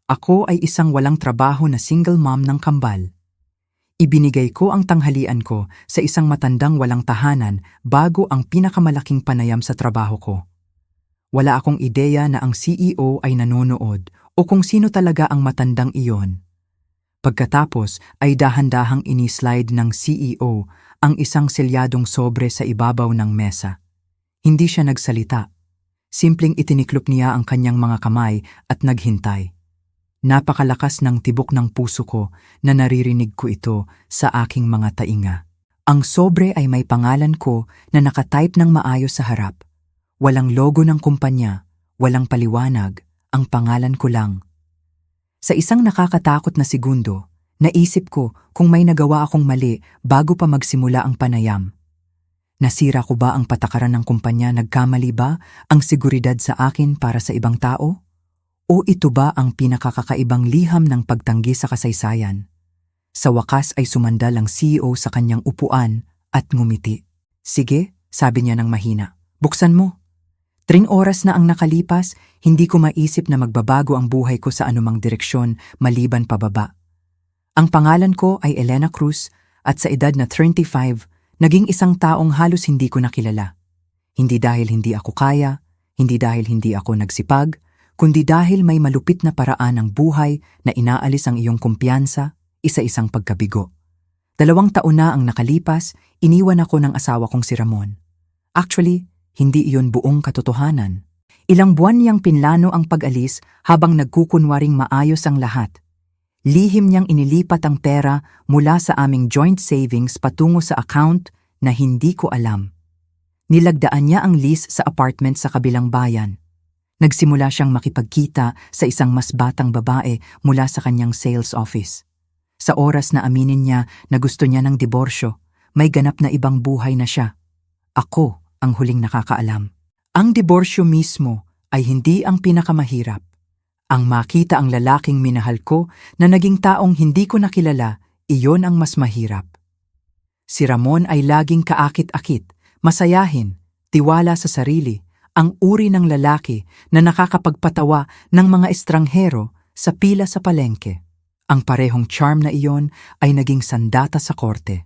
Ako ay isang walang trabaho na single mom ng kambal. Ibinigay ko ang tanghalian ko sa isang matandang walang tahanan bago ang pinakamalaking panayam sa trabaho ko. Wala akong ideya na ang CEO ay nanonood o kung sino talaga ang matandang iyon. Pagkatapos ay dahan-dahang inislide ng CEO ang isang selyadong sobre sa ibabaw ng mesa. Hindi siya nagsalita. Simpleng itiniklop niya ang kanyang mga kamay at naghintay. Napakalakas ng tibok ng puso ko na naririnig ko ito sa aking mga tainga. Ang sobre ay may pangalan ko na nakatype ng maayos sa harap. Walang logo ng kumpanya, walang paliwanag, ang pangalan ko lang. Sa isang nakakatakot na segundo, naisip ko kung may nagawa akong mali bago pa magsimula ang panayam. Nasira ko ba ang patakaran ng kumpanya? Nagkamali ba ang seguridad sa akin para sa ibang tao? O ito ba ang pinakakakaibang liham ng pagtanggi sa kasaysayan? Sa wakas ay sumandal ang CEO sa kanyang upuan at ngumiti. Sige, sabi niya ng mahina. Buksan mo. 3 oras na ang nakalipas, hindi ko maisip na magbabago ang buhay ko sa anumang direksyon maliban pababa. Ang pangalan ko ay Elena Cruz at sa edad na 35, naging isang taong halos hindi ko nakilala. Hindi dahil hindi ako kaya, hindi dahil hindi ako nagsipag, kundi dahil may malupit na paraan ng buhay na inaalis ang iyong kumpiyansa, isa-isang pagkabigo. 2 taon na ang nakalipas, iniwan ako ng asawa kong si Ramon. Actually, hindi iyon buong katotohanan. Ilang buwan niyang pinlano ang pag-alis habang nagkukunwaring maayos ang lahat. Lihim niyang inilipat ang pera mula sa aming joint savings patungo sa account na hindi ko alam. Nilagdaan niya ang lease sa apartment sa kabilang bayan. Nagsimula siyang makipagkita sa isang mas batang babae mula sa kanyang sales office. Sa oras na aminin niya na gusto niya ng diborsyo, may ganap na ibang buhay na siya. Ako ang huling nakakaalam. Ang diborsyo mismo ay hindi ang pinakamahirap. Ang makita ang lalaking minahal ko na naging taong hindi ko nakilala, iyon ang mas mahirap. Si Ramon ay laging kaakit-akit, masayahin, tiwala sa sarili, ang uri ng lalaki na nakakapagpatawa ng mga estranghero sa pila sa palengke. Ang parehong charm na iyon ay naging sandata sa korte.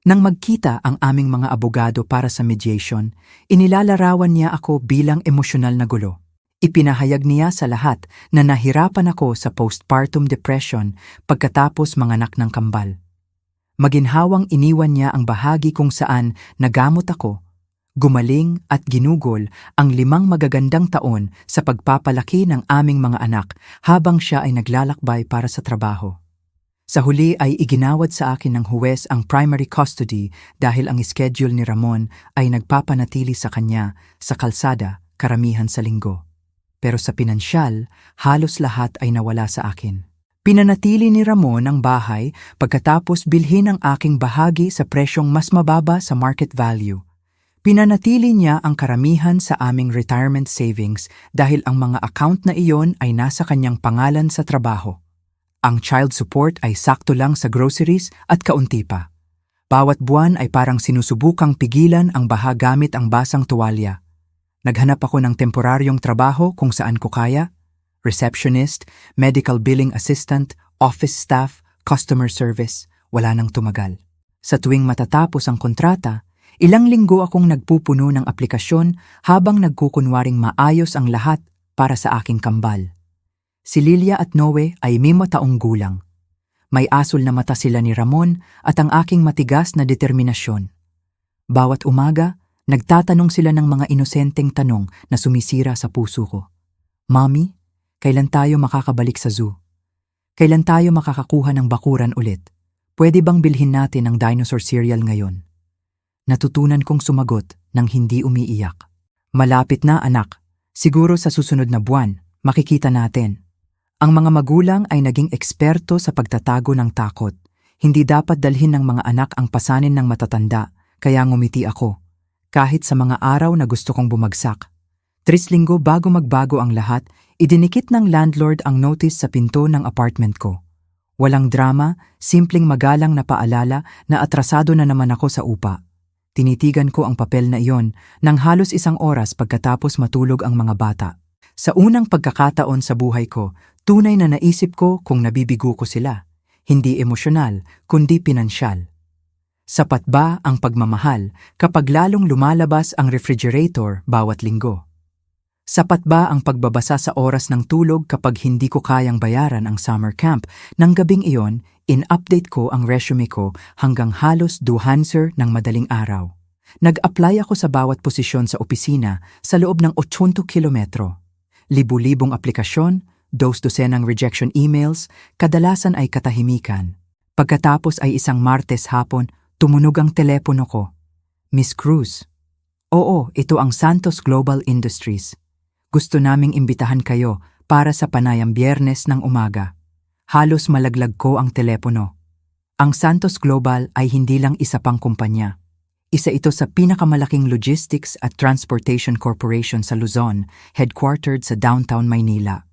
Nang magkita ang aming mga abogado para sa mediation, inilalarawan niya ako bilang emosyonal na gulo. Ipinahayag niya sa lahat na nahirapan ako sa postpartum depression pagkatapos manganak ng kambal. Maginhawang iniwan niya ang bahagi kung saan nagamot ako, gumaling at ginugol ang 5 magagandang taon sa pagpapalaki ng aming mga anak habang siya ay naglalakbay para sa trabaho. Sa huli ay iginawad sa akin ng huwes ang primary custody dahil ang schedule ni Ramon ay nagpapanatili sa kanya sa kalsada karamihan sa linggo. Pero sa pinansyal, halos lahat ay nawala sa akin. Pinanatili ni Ramon ang bahay pagkatapos bilhin ang aking bahagi sa presyong mas mababa sa market value. Pinanatili niya ang karamihan sa aming retirement savings dahil ang mga account na iyon ay nasa kanyang pangalan sa trabaho. Ang child support ay sakto lang sa groceries at kaunti pa. Bawat buwan ay parang sinusubukang pigilan ang baha gamit ang basang tuwalya. Naghanap ako ng temporaryong trabaho kung saan ko kaya. Receptionist, medical billing assistant, office staff, customer service, wala nang tumagal. Sa tuwing matatapos ang kontrata, ilang linggo akong nagpupuno ng aplikasyon habang nagkukunwaring maayos ang lahat para sa aking kambal. Si Lilia at Noe ay 5 taong gulang. May asul na mata sila ni Ramon at ang aking matigas na determinasyon. Bawat umaga, nagtatanong sila ng mga inosenteng tanong na sumisira sa puso ko. Mommy, kailan tayo makakabalik sa zoo? Kailan tayo makakakuha ng bakuran ulit? Pwede bang bilhin natin ang dinosaur cereal ngayon? Natutunan kong sumagot nang hindi umiiyak. Malapit na anak, siguro sa susunod na buwan, makikita natin. Ang mga magulang ay naging eksperto sa pagtatago ng takot. Hindi dapat dalhin ng mga anak ang pasanin ng matatanda, kaya ngumiti ako. Kahit sa mga araw na gusto kong bumagsak. 3 linggo bago magbago ang lahat, idinikit ng landlord ang notice sa pinto ng apartment ko. Walang drama, simpleng magalang na paalala na atrasado na naman ako sa upa. Tinitigan ko ang papel na iyon nang halos 1 oras pagkatapos matulog ang mga bata. Sa unang pagkakataon sa buhay ko, Tunay na naisip ko kung nabibigo ko sila, hindi emosyonal kundi pinansyal. Sapat ba ang pagmamahal kapag lalong lumalabas ang refrigerator bawat linggo? Sapat ba ang pagbabasa sa oras ng tulog kapag hindi ko kayang bayaran ang summer camp? Nang gabing iyon, in-update ko ang resume ko hanggang halos duhanser ng madaling araw. Nag-apply ako sa bawat posisyon sa opisina sa loob ng 80 kilometro. Libu-libong aplikasyon, dos-dosenang rejection emails, kadalasan ay katahimikan. Pagkatapos ay isang Martes hapon, tumunog ang telepono ko. Miss Cruz. Oo, ito ang Santos Global Industries. Gusto naming imbitahan kayo para sa panayam Biyernes ng umaga. Halos malaglag ko ang telepono. Ang Santos Global ay hindi lang isa pang kumpanya. Isa ito sa pinakamalaking logistics at transportation corporation sa Luzon, headquartered sa downtown Maynila.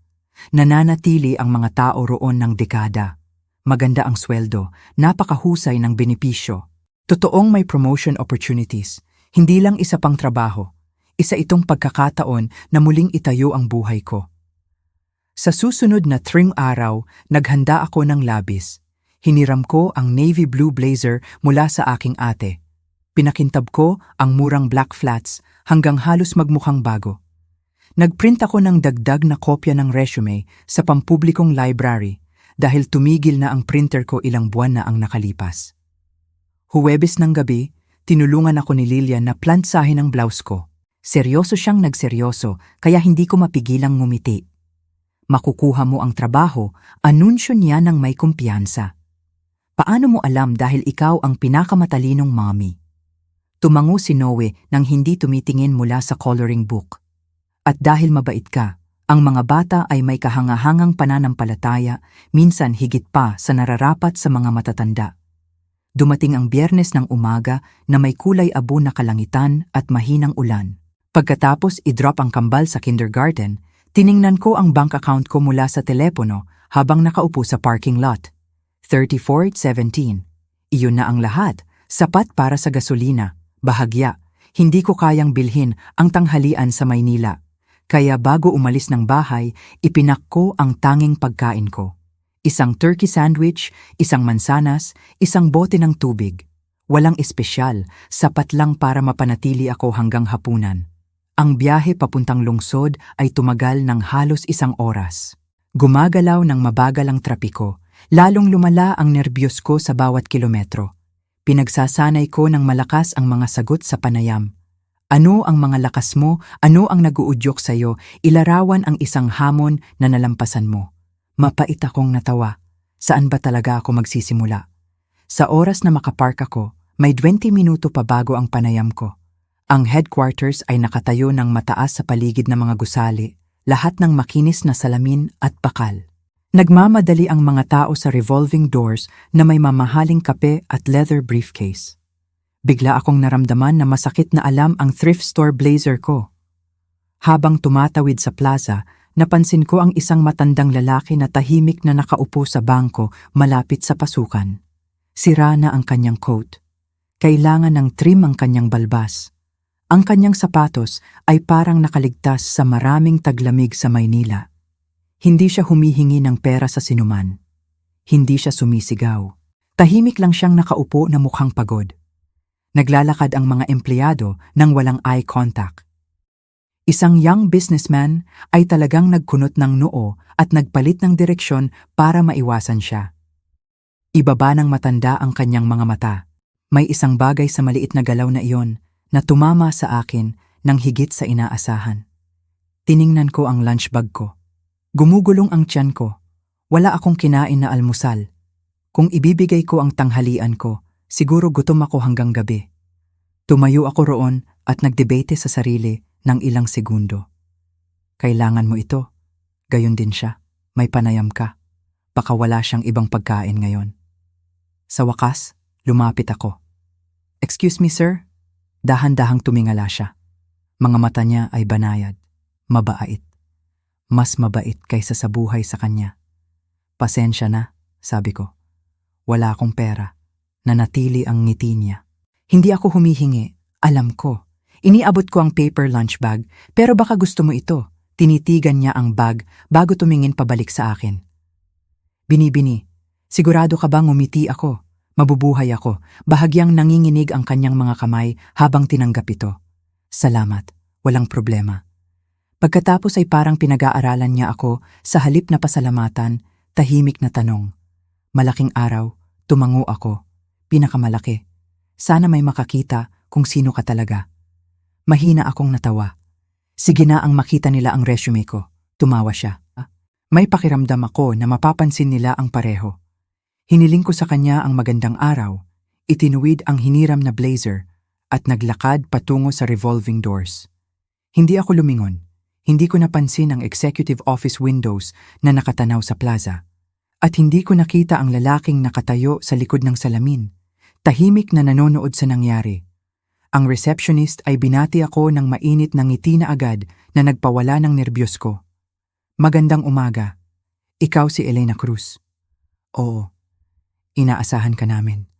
Nananatili ang mga tao roon ng dekada. Maganda ang sweldo, napakahusay ng benepisyo. Totoong may promotion opportunities, hindi lang isa pang trabaho. Isa itong pagkakataon na muling itayo ang buhay ko. Sa susunod na 3 araw, naghanda ako ng labis. Hiniram ko ang navy blue blazer mula sa aking ate. Pinakintab ko ang murang black flats hanggang halos magmukhang bago. Nagprint ako ng dagdag na kopya ng resume sa pampublikong library dahil tumigil na ang printer ko ilang buwan na ang nakalipas. Huwebes ng gabi, tinulungan ako ni Lilian na plantsahin ang blouse ko. Seryoso siyang nagseryoso kaya hindi ko mapigilang ngumiti. Makukuha mo ang trabaho, anunsyo niya ng may kumpiyansa. Paano mo alam dahil ikaw ang pinakamatalinong mommy? Tumango si Noe nang hindi tumitingin mula sa coloring book. At dahil mabait ka, ang mga bata ay may kahangahangang pananampalataya, minsan higit pa sa nararapat sa mga matatanda. Dumating ang Biyernes ng umaga na may kulay abo na kalangitan at mahinang ulan. Pagkatapos i-drop ang kambal sa kindergarten, tiningnan ko ang bank account ko mula sa telepono habang nakaupo sa parking lot. 34.17. Iyon na ang lahat, sapat para sa gasolina. Bahagya, hindi ko kayang bilhin ang tanghalian sa Maynila. Kaya bago umalis ng bahay, ipinak ko ang tanging pagkain ko. Isang turkey sandwich, isang mansanas, isang bote ng tubig. Walang espesyal, sapat lang para mapanatili ako hanggang hapunan. Ang biyahe papuntang lungsod ay tumagal ng halos 1 oras. Gumagalaw ng mabagal ang trapiko, lalong lumala ang nerbiyos ko sa bawat kilometro. Pinagsasanay ko ng malakas ang mga sagot sa panayam. Ano ang mga lakas mo? Ano ang naguudyok sa'yo? Ilarawan ang isang hamon na nalampasan mo. Mapait akong natawa. Saan ba talaga ako magsisimula? Sa oras na makapark ako, may 20 minuto pa bago ang panayam ko. Ang headquarters ay nakatayo ng mataas sa paligid ng mga gusali, lahat ng makinis na salamin at bakal. Nagmamadali ang mga tao sa revolving doors na may mamahaling kape at leather briefcase. Bigla akong naramdaman na masakit na alam ang thrift store blazer ko. Habang tumatawid sa plaza, napansin ko ang isang matandang lalaki na tahimik na nakaupo sa bangko malapit sa pasukan. Sira na ang kanyang coat. Kailangan ng trim ang kanyang balbas. Ang kanyang sapatos ay parang nakaligtas sa maraming taglamig sa Maynila. Hindi siya humihingi ng pera sa sinuman. Hindi siya sumisigaw. Tahimik lang siyang nakaupo na mukhang pagod. Naglalakad ang mga empleyado nang walang eye contact. Isang young businessman ay talagang nagkunot ng noo at nagpalit ng direksyon para maiwasan siya. Ibaba ng matanda ang kanyang mga mata. May isang bagay sa maliit na galaw na iyon na tumama sa akin ng higit sa inaasahan. Tiningnan ko ang lunch bag ko. Gumugulong ang tiyan ko. Wala akong kinain na almusal. Kung ibibigay ko ang tanghalian ko, siguro gutom ako hanggang gabi. Tumayo ako roon at nagdebate sa sarili ng ilang segundo. Kailangan mo ito. Gayon din siya. May panayam ka. Baka wala siyang ibang pagkain ngayon. Sa wakas, lumapit ako. Excuse me, sir? Dahan-dahang tumingala siya. Mga mata niya ay banayad, mabait. Mas mabait kaysa sa buhay sa kanya. Pasensya na, sabi ko. Wala akong pera. Nanatili ang ngiti niya. Hindi ako humihingi, alam ko. Iniabot ko ang paper lunch bag, pero baka gusto mo ito. Tinitigan niya ang bag bago tumingin pabalik sa akin. Binibini, sigurado ka bang ngumiti ako? Mabubuhay ako. Bahagyang nanginginig ang kanyang mga kamay habang tinanggap ito. Salamat, walang problema. Pagkatapos ay parang pinag-aaralan niya ako sa halip na pasalamatan, tahimik na tanong. Malaking araw, tumango ako. Pinakamalaki. Sana may makakita kung sino ka talaga. Mahina akong natawa. Sige na ang makita nila ang resume ko. Tumawa siya. May pakiramdam ako na mapapansin nila ang pareho. Hiniling ko sa kanya ang magandang araw, itinuwid ang hiniram na blazer, at naglakad patungo sa revolving doors. Hindi ako lumingon. Hindi ko napansin ang executive office windows na nakatanaw sa plaza. At hindi ko nakita ang lalaking nakatayo sa likod ng salamin, tahimik na nanonood sa nangyari. Ang receptionist ay binati ako ng mainit na ngiti na agad na nagpawala ng nerbiyos ko. Magandang umaga. Ikaw si Elena Cruz. Oo. Inaasahan ka namin.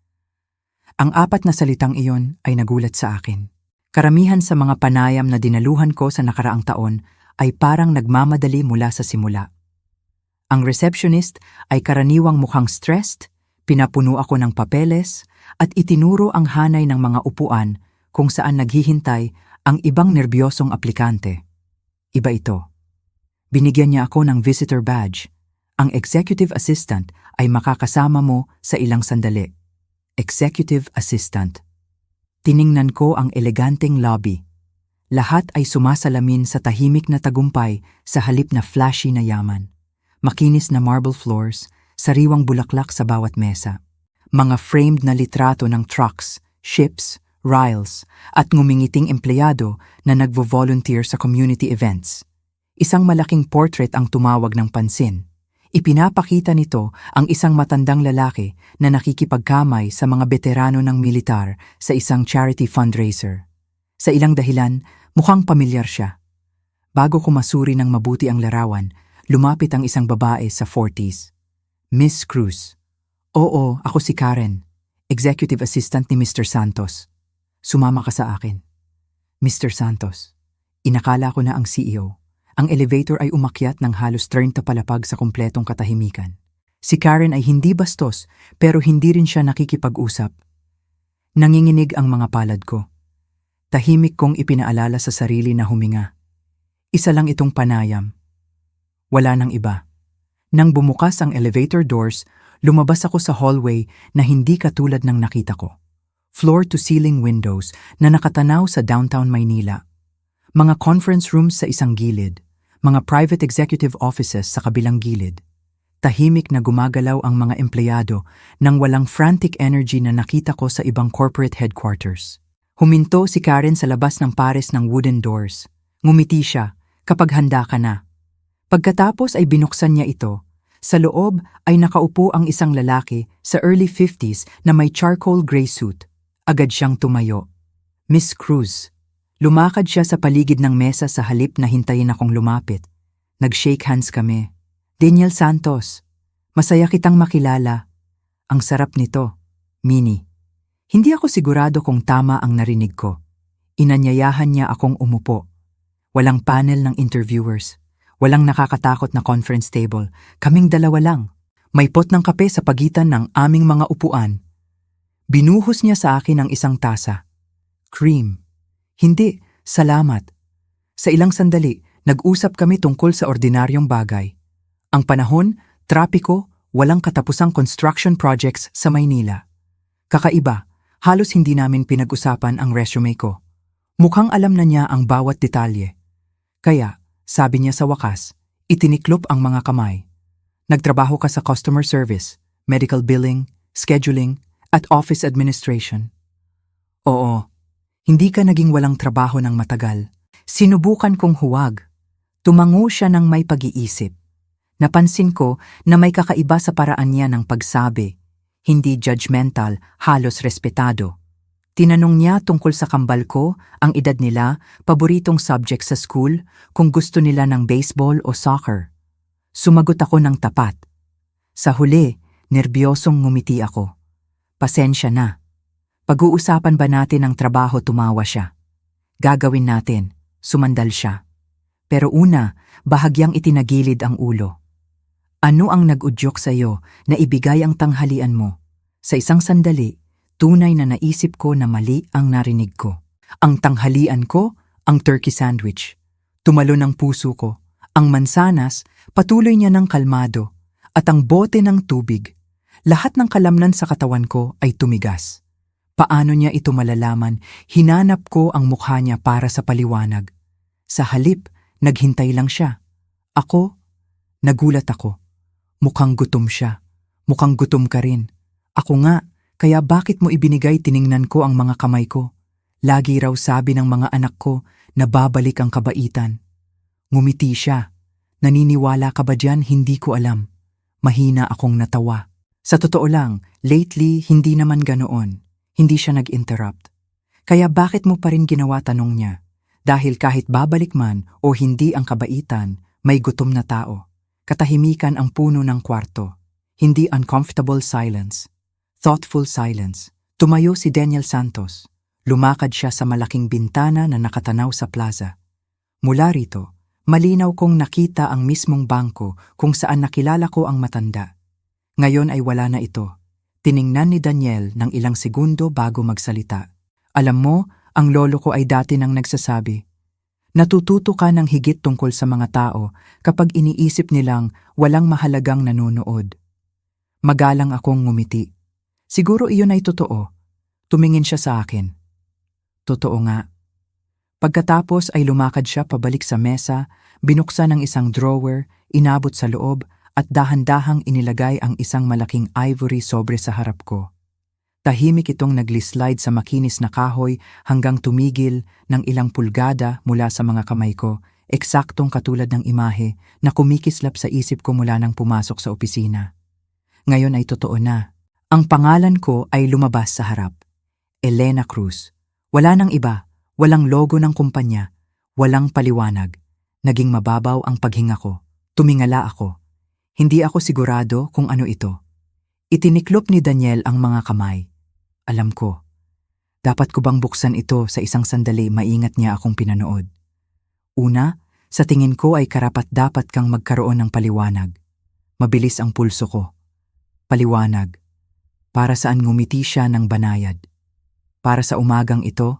Ang 4 na salitang iyon ay nagulat sa akin. Karamihan sa mga panayam na dinaluhan ko sa nakaraang taon ay parang nagmamadali mula sa simula. Ang receptionist ay karaniwang mukhang stressed, pinapuno ako ng papeles, at itinuro ang hanay ng mga upuan kung saan naghihintay ang ibang nerbiyosong aplikante. Iba ito. Binigyan niya ako ng visitor badge. Ang executive assistant ay makakasama mo sa ilang sandali. Executive assistant. Tiningnan ko ang eleganteng lobby. Lahat ay sumasalamin sa tahimik na tagumpay sa halip na flashy na yaman. Makinis na marble floors, sariwang bulaklak sa bawat mesa. Mga framed na litrato ng trucks, ships, riles, at ngumingiting empleyado na nagvo-volunteer sa community events. Isang malaking portrait ang tumawag ng pansin. Ipinapakita nito ang isang matandang lalaki na nakikipagkamay sa mga veterano ng militar sa isang charity fundraiser. Sa ilang dahilan, mukhang pamilyar siya. Bago ko masuri ng mabuti ang larawan, lumapit ang isang babae sa 40s. Miss Cruz. Oo, ako si Karen, executive assistant ni Mr. Santos. Sumama ka sa akin. Mr. Santos, inakala ko na ang CEO. Ang elevator ay umakyat ng halos 30 palapag sa kumpletong katahimikan. Si Karen ay hindi bastos, pero hindi rin siya nakikipag-usap. Nanginginig ang mga palad ko. Tahimik kong ipinaalala sa sarili na huminga. Isa lang itong panayam. Wala nang iba. Nang bumukas ang elevator doors, lumabas ako sa hallway na hindi katulad ng nakita ko. Floor-to-ceiling windows na nakatanaw sa downtown Maynila. Mga conference rooms sa isang gilid, mga private executive offices sa kabilang gilid. Tahimik na gumagalaw ang mga empleyado nang walang frantic energy na nakita ko sa ibang corporate headquarters. Huminto si Karen sa labas ng pares ng wooden doors. Ngumiti siya, kapag handa ka na. Pagkatapos ay binuksan niya ito. Sa loob ay nakaupo ang isang lalaki sa early 50s na may charcoal gray suit. Agad siyang tumayo. Miss Cruz. Lumakad siya sa paligid ng mesa sa halip na hintayin akong lumapit. Nag-shake hands kami. Daniel Santos, masaya kitang makilala. Ang sarap nito, Minnie. Hindi ako sigurado kung tama ang narinig ko. Inanyayahan niya akong umupo. Walang panel ng interviewers. Walang nakakatakot na conference table. Kaming dalawa lang. May pot ng kape sa pagitan ng aming mga upuan. Binuhos niya sa akin ang isang tasa. Cream. Hindi, salamat. Sa ilang sandali, nag-usap kami tungkol sa ordinaryong bagay. Ang panahon, trapiko, walang katapusang construction projects sa Maynila. Kakaiba, halos hindi namin pinag-usapan ang resume ko. Mukhang alam na niya ang bawat detalye. Kaya, sabi niya sa wakas, itiniklop ang mga kamay. Nagtrabaho ka sa customer service, medical billing, scheduling, at office administration. Oo, hindi ka naging walang trabaho ng matagal. Sinubukan kong huwag. Tumango siya ng may pag-iisip. Napansin ko na may kakaiba sa paraan niya ng pagsabi. Hindi judgmental, halos respetado. Tinanong niya tungkol sa kambal ko, ang edad nila, paboritong subject sa school, kung gusto nila ng baseball o soccer. Sumagot ako ng tapat. Sa huli, nerbiyosong ngumiti ako. Pasensya na. Pag-uusapan ba natin ang trabaho, tumawa siya. Gagawin natin, sumandal siya. Pero una, bahagyang itinagilid ang ulo. Ano ang nag-udyok sa iyo na ibigay ang tanghalian mo? Sa isang sandali, tunay na naisip ko na mali ang narinig ko. Ang tanghalian ko, ang turkey sandwich. Tumalon ang puso ko. Ang mansanas, patuloy niya ng kalmado. At ang bote ng tubig. Lahat ng kalamnan sa katawan ko ay tumigas. Paano niya ito malalaman? Hinanap ko ang mukha niya para sa paliwanag. Sa halip, naghintay lang siya. Ako, nagulat ako. Mukhang gutom siya. Mukhang gutom ka rin. Ako nga, kaya bakit mo ibinigay? Tiningnan ko ang mga kamay ko. Lagi raw sabi ng mga anak ko na babalik ang kabaitan. Ngumiti siya. Naniniwala ka ba dyan? Hindi ko alam. Mahina akong natawa. Sa totoo lang, lately hindi naman ganoon. Hindi siya nag-interrupt. Kaya bakit mo pa rin ginawa? Tanong niya. Dahil kahit babalik man o hindi ang kabaitan, may gutom na tao. Katahimikan ang puno ng kwarto. Hindi uncomfortable silence. Thoughtful silence. Tumayo si Daniel Santos. Lumakad siya sa malaking bintana na nakatanaw sa plaza. Mula rito, malinaw kong nakita ang mismong bangko kung saan nakilala ko ang matanda. Ngayon ay wala na ito. Tiningnan ni Daniel ng ilang segundo bago magsalita. Alam mo, ang lolo ko ay dati nang nagsasabi, natututo ka ng higit tungkol sa mga tao kapag iniisip nilang walang mahalagang nanonood. Magalang akong ngumiti. Siguro iyon ay totoo. Tumingin siya sa akin. Totoo nga. Pagkatapos ay lumakad siya pabalik sa mesa, binuksan ang isang drawer, inabot sa loob, at dahan-dahang inilagay ang isang malaking ivory sobre sa harap ko. Tahimik itong nagli-slide sa makinis na kahoy hanggang tumigil ng ilang pulgada mula sa mga kamay ko, eksaktong katulad ng imahe na kumikislap sa isip ko mula nang pumasok sa opisina. Ngayon ay totoo na. Ang pangalan ko ay lumabas sa harap. Elena Cruz. Wala nang iba, walang logo ng kumpanya, walang paliwanag. Naging mababaw ang paghinga ko. Tumingala ako. Hindi ako sigurado kung ano ito. Itiniklop ni Daniel ang mga kamay. Alam ko. Dapat ko bang buksan ito sa isang sandali? Maingat niya akong pinanood. Una, sa tingin ko ay karapat-dapat kang magkaroon ng paliwanag. Mabilis ang pulso ko. Paliwanag. Para saan ngumiti siya ng banayad? Para sa umagang ito,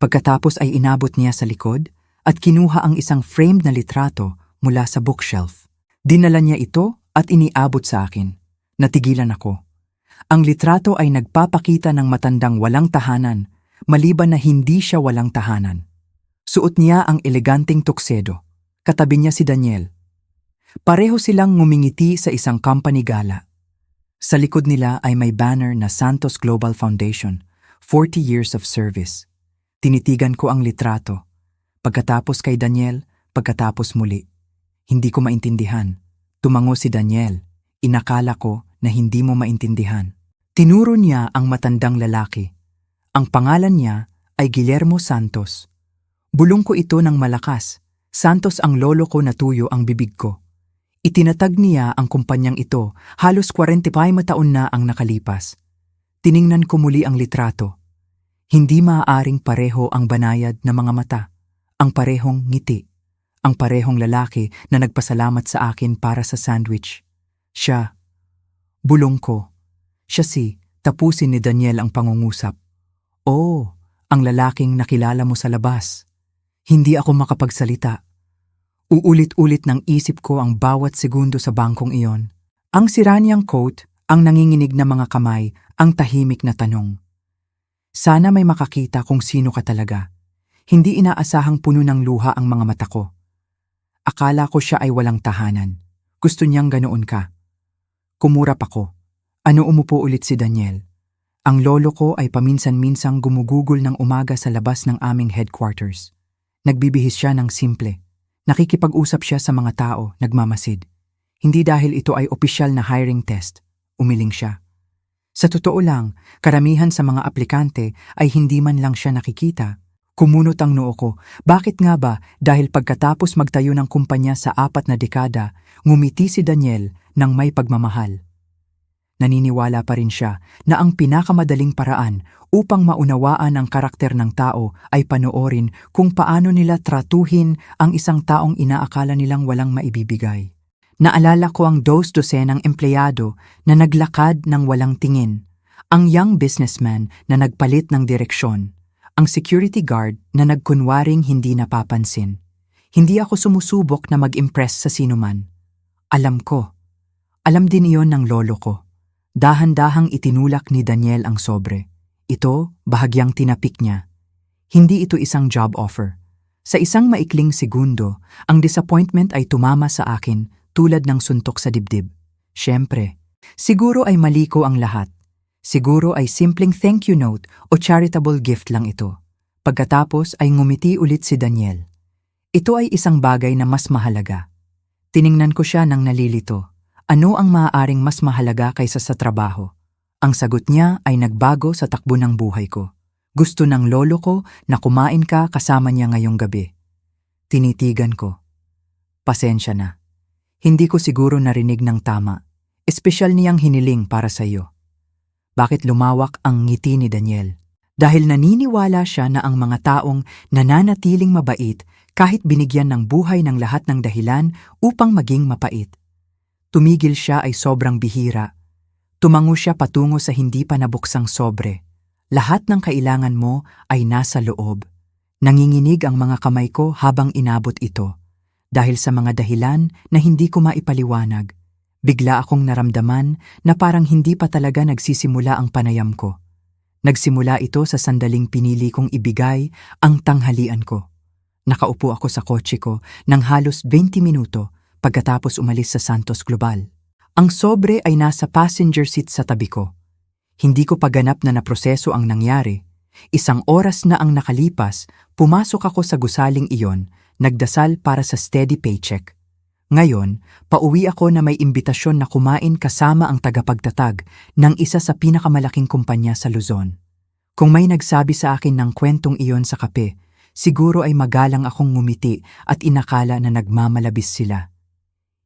pagkatapos ay inabot niya sa likod at kinuha ang isang framed na litrato mula sa bookshelf. Dinala niya ito at iniabot sa akin. Natigilan ako. Ang litrato ay nagpapakita ng matandang walang tahanan, maliban na hindi siya walang tahanan. Suot niya ang eleganteng tuksedo. Katabi niya si Daniel. Pareho silang ngumingiti sa isang company gala. Sa likod nila ay may banner na Santos Global Foundation, 40 years of service. Tinitigan ko ang litrato. Pagkatapos kay Daniel, pagkatapos muli. Hindi ko maintindihan. Tumango si Daniel. Inakala ko na hindi mo maintindihan. Tinuro niya ang matandang lalaki. Ang pangalan niya ay Guillermo Santos. Bulong ko ito ng malakas. Santos ang lolo ko, natuyo ang bibig ko. Itinatag niya ang kumpanyang ito. Halos 45 taon na ang nakalipas. Tiningnan ko muli ang litrato. Hindi maaaring pareho ang banayad na mga mata. Ang parehong ngiti. Ang parehong lalaki na nagpasalamat sa akin para sa sandwich. Siya. Bulong ko. Siya tapusin ni Daniel ang pangungusap. Oh, ang lalaking nakilala mo sa labas. Hindi ako makapagsalita. Uulit-ulit ng isip ko ang bawat segundo sa bangkong iyon. Ang sira niyang coat, ang nanginginig na mga kamay, ang tahimik na tanong. Sana may makakita kung sino ka talaga. Hindi inaasahang puno ng luha ang mga mata ko. Akala ko siya ay walang tahanan. Gusto niyang ganoon ka. Kumurap ako. Ano, umupo ulit si Daniel. Ang lolo ko ay paminsan-minsang gumugugol ng umaga sa labas ng aming headquarters. Nagbibihis siya ng simple. Nakikipag-usap siya sa mga tao, nagmamasid. Hindi dahil ito ay opisyal na hiring test. Umiling siya. Sa totoo lang, karamihan sa mga aplikante ay hindi man lang siya nakikita. Kumunot ang noo ko. Bakit nga ba dahil pagkatapos magtayo ng kumpanya sa 4 na dekada, ngumiti si Daniel ng may pagmamahal? Naniniwala pa rin siya na ang pinakamadaling paraan upang maunawaan ang karakter ng tao ay panoorin kung paano nila tratuhin ang isang taong inaakala nilang walang maibibigay. Naalala ko ang dos-dosenang empleyado na naglakad ng walang tingin, ang young businessman na nagpalit ng direksyon, ang security guard na nagkunwaring hindi napapansin. Hindi ako sumusubok na mag-impress sa sinuman. Alam ko. Alam din iyon ng lolo ko. Dahan-dahang itinulak ni Daniel ang sobre. Ito, bahagyang tinapik niya. Hindi ito isang job offer. Sa isang maikling segundo, ang disappointment ay tumama sa akin tulad ng suntok sa dibdib. Siyempre, siguro ay mali ko ang lahat. Siguro ay simpleng thank you note o charitable gift lang ito. Pagkatapos ay ngumiti ulit si Daniel. Ito ay isang bagay na mas mahalaga. Tiningnan ko siya ng nalilito. Ano ang maaaring mas mahalaga kaysa sa trabaho? Ang sagot niya ay nagbago sa takbo ng buhay ko. Gusto ng lolo ko na kumain ka kasama niya ngayong gabi. Tinitigan ko. Pasensya na. Hindi ko siguro narinig ng tama. Espesyal niyang hiniling para sa iyo. Bakit lumawak ang ngiti ni Daniel? Dahil naniniwala siya na ang mga taong nananatiling mabait kahit binigyan ng buhay ng lahat ng dahilan upang maging mapait. Tumigil siya ay sobrang bihira. Tumango siya patungo sa hindi pa nabuksang sobre. Lahat ng kailangan mo ay nasa loob. Nanginginig ang mga kamay ko habang inabot ito. Dahil sa mga dahilan na hindi ko maipaliwanag, bigla akong naramdaman na parang hindi pa talaga nagsisimula ang panayam ko. Nagsimula ito sa sandaling pinili kong ibigay ang tanghalian ko. Nakaupo ako sa kotse ko ng halos 20 minuto pagkatapos umalis sa Santos Global. Ang sobre ay nasa passenger seat sa tabi ko. Hindi ko pa ganap na naproseso ang nangyari. Isang oras na ang nakalipas, pumasok ako sa gusaling iyon, nagdasal para sa steady paycheck. Ngayon, pauwi ako na may imbitasyon na kumain kasama ang tagapagtatag ng isa sa pinakamalaking kumpanya sa Luzon. Kung may nagsabi sa akin ng kwentong iyon sa kape, siguro ay magalang akong ngumiti at inakala na nagmamalabis sila.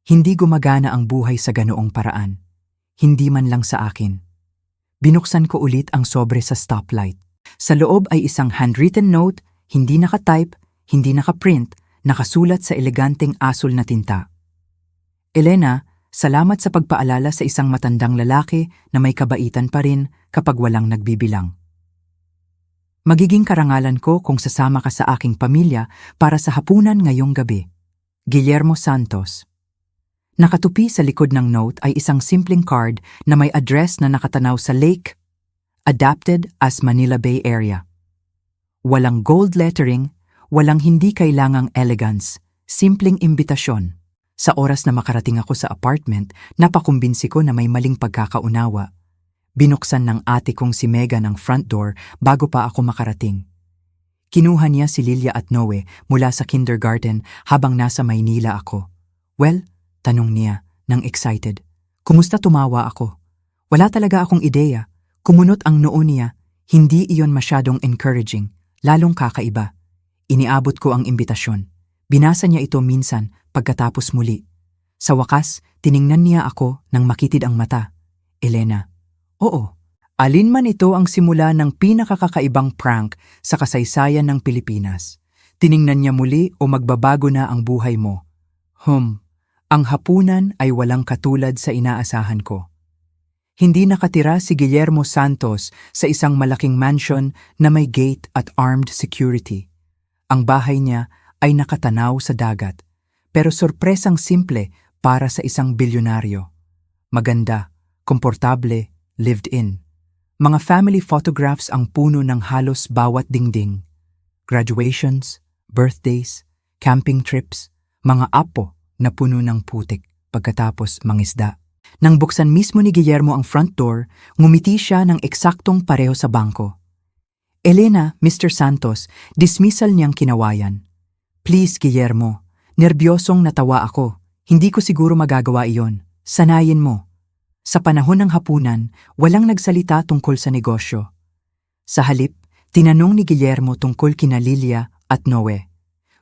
Hindi gumagana ang buhay sa ganoong paraan. Hindi man lang sa akin. Binuksan ko ulit ang sobre sa stoplight. Sa loob ay isang handwritten note, hindi nakatype, hindi nakaprint, nakasulat sa eleganteng asul na tinta. Elena, salamat sa pagpaalala sa isang matandang lalaki na may kabaitan pa rin kapag walang nagbibilang. Magiging karangalan ko kung sasama ka sa aking pamilya para sa hapunan ngayong gabi. Guillermo Santos. Nakatupi sa likod ng note ay isang simpleng card na may address na nakatanaw sa lake, adapted as Manila Bay Area. Walang gold lettering, walang hindi kailangang elegance, simpleng imbitasyon. Sa oras na makarating ako sa apartment, napakumbinsi ko na may maling pagkakaunawa. Binuksan ng ate kong si Megan ang front door bago pa ako makarating. Kinuha niya si Lilia at Noe mula sa kindergarten habang nasa Maynila ako. Well, tanong niya nang excited. Kumusta tumawa ako? Wala talaga akong ideya. Kumunot ang noo niya. Hindi iyon masyadong encouraging, lalong kakaiba. Iniabot ko ang imbitasyon. Binasa niya ito minsan pagkatapos muli. Sa wakas, tiningnan niya ako nang makitid ang mata. Elena, oo. Alin man ito ang simula ng pinakakakaibang prank sa kasaysayan ng Pilipinas. Tiningnan niya muli o magbabago na ang buhay mo. Ang hapunan ay walang katulad sa inaasahan ko. Hindi nakatira si Guillermo Santos sa isang malaking mansion na may gate at armed security. Ang bahay niya ay nakatanaw sa dagat, pero sorpresang simple para sa isang bilyonaryo. Maganda, komportable, lived in. Mga family photographs ang puno ng halos bawat dingding. Graduations, birthdays, camping trips, mga apo na puno ng putik pagkatapos mangisda. Nang buksan mismo ni Guillermo ang front door, ngumiti siya ng eksaktong pareho sa bangko. Elena, Mr. Santos, dismissal niyang kinawayan. Please, Guillermo, nerbyosong natawa ako. Hindi ko siguro magagawa iyon. Sanayin mo. Sa panahon ng hapunan, walang nagsalita tungkol sa negosyo. Sa halip, tinanong ni Guillermo tungkol kina Lilia at Noe.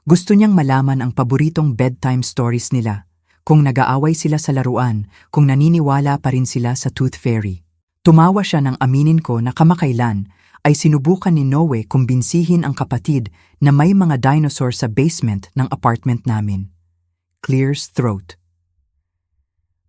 Gusto niyang malaman ang paboritong bedtime stories nila, kung nag-aaway sila sa laruan, kung naniniwala pa rin sila sa Tooth Fairy. Tumawa siya nang aminin ko na kamakailan ay sinubukan ni Noe kumbinsihin ang kapatid na may mga dinosaur sa basement ng apartment namin. Clears throat.